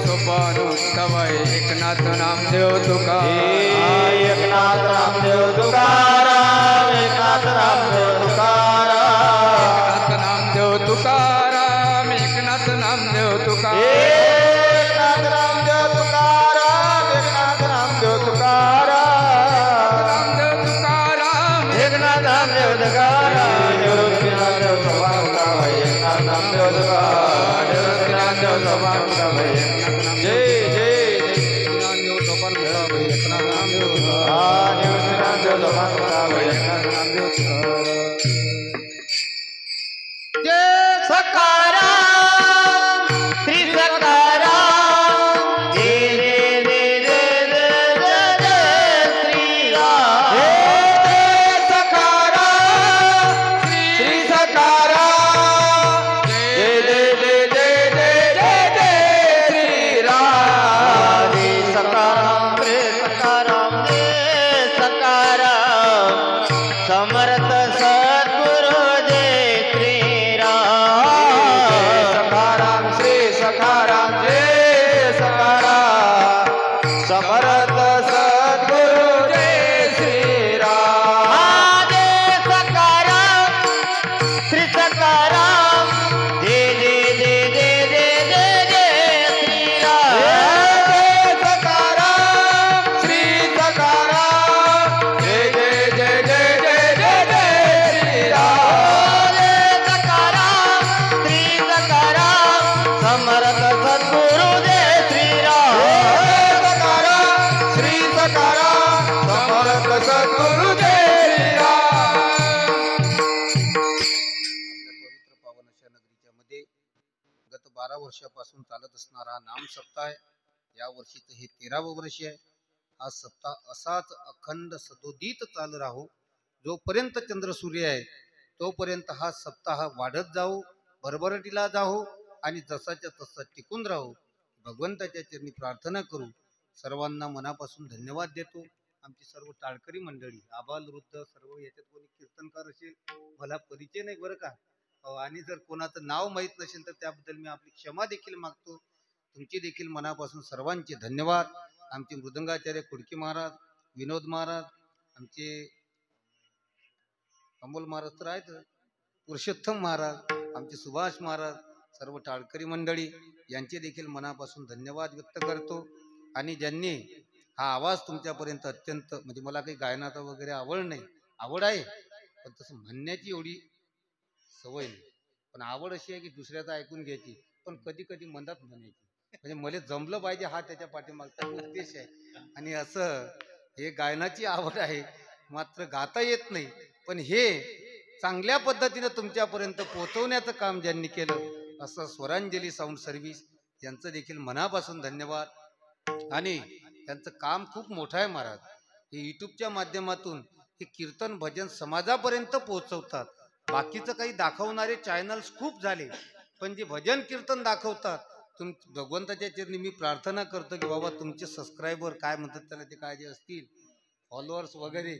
सोपान मुक्ता वै एकनाथ नामदेव तुकाराम. एकनाथ नामदेव तुकाराम. एकनाथ नामदेव तुकाराम. एकनाथ नामदेव तुकाराम. एकनाथ नामदेव तुकाराम. एकनाथ नामदेव तुकाराम. एकनाथ नामदेव तुकाराम. नामदेव तुकाराम. एकनाथ नामदेव तुकाराम. निवृत्ती नामदेव सोपान मुक्ता वै एकनाथ नामदेव तुकाराम. निवृत्ती नामदेव सोपान मुक्ता वै एकनाथ नामदेव. जय जय नामदेव सोपान मुक्ता वै एकनाथ नामदेव तुकाराम. निवृत्ती नामदेव सोपान मुक्ता वै एकनाथ नामदेव तुकाराम. जय सकाराम श्री सकाराम. जय जय जय जय जय जय श्री राम. जय सकाराम श्री सकाराम. जय जय 12 वर्षापासून चालत असणारा हा नाम सप्ताह आहे. या वर्षीचं हे 13वं वर्ष आहे. हा सप्ताह असाच अखंड सदोदित चालू राहू. जोपर्यंत चंद्र सूर्य आहे तोपर्यंत हा सप्ताह वाढत जाऊ, भरभराटीला जाऊ आणि जसाच्या तसा टिकून राहू. भगवंताच्या चरणी प्रार्थना करू. सर्वांना मनापासून धन्यवाद देतो. आमची सर्व टाळकरी मंडळी, आबाल वृद्ध सर्व, याच्यात कोणी कीर्तनकार असेल, मला परिचय नाही बरं का, आणि जर कोणाचं नाव माहीत नसेल तर त्याबद्दल मी आपली क्षमा देखील मागतो. तुमची देखील मनापासून सर्वांचे धन्यवाद. आमचे मृदंगाचार्य कुडकी महाराज, विनोद महाराज, आमचे अमोल महाराज तर आहेत, पुरुषोत्तम महाराज, आमचे सुभाष महाराज, सर्व टाळकरी मंडळी यांचे देखील मनापासून धन्यवाद व्यक्त करतो. आणि ज्यांनी हा आवाज तुमच्यापर्यंत अत्यंत, म्हणजे मला काही गायनाचा वगैरे आवड आहे पण तसं म्हणण्याची एवढी सवय नाही, पण आवड अशी आहे की दुसऱ्याचं ऐकून घ्यायची, पण कधी कधी मनात म्हणायची, म्हणजे मला जमलं पाहिजे, हा त्याच्या पाठीमागचा उद्देश आहे. आणि असं हे गायनाची आवड आहे, मात्र गाता येत नाही, पण हे चांगल्या पद्धतीने तुमच्यापर्यंत पोहोचवण्याचं काम ज्यांनी केलं असं स्वरांजली साऊंड सर्व्हिस यांचं देखील मनापासून धन्यवाद. आणि त्यांचं काम खूप मोठं आहे महाराज. हे यूट्यूबच्या माध्यमातून हे कीर्तन भजन समाजापर्यंत पोहोचवतात. बाकीचं काही दाखवणारे चॅनल्स खूप झाले, पण जे भजन कीर्तन दाखवतात, भगवंताच्या चरणी मी प्रार्थना करतो की बाबा तुमचे सबस्क्रायबर काय म्हणतात त्याला, ते काय जे असतील फॉलोअर्स वगैरे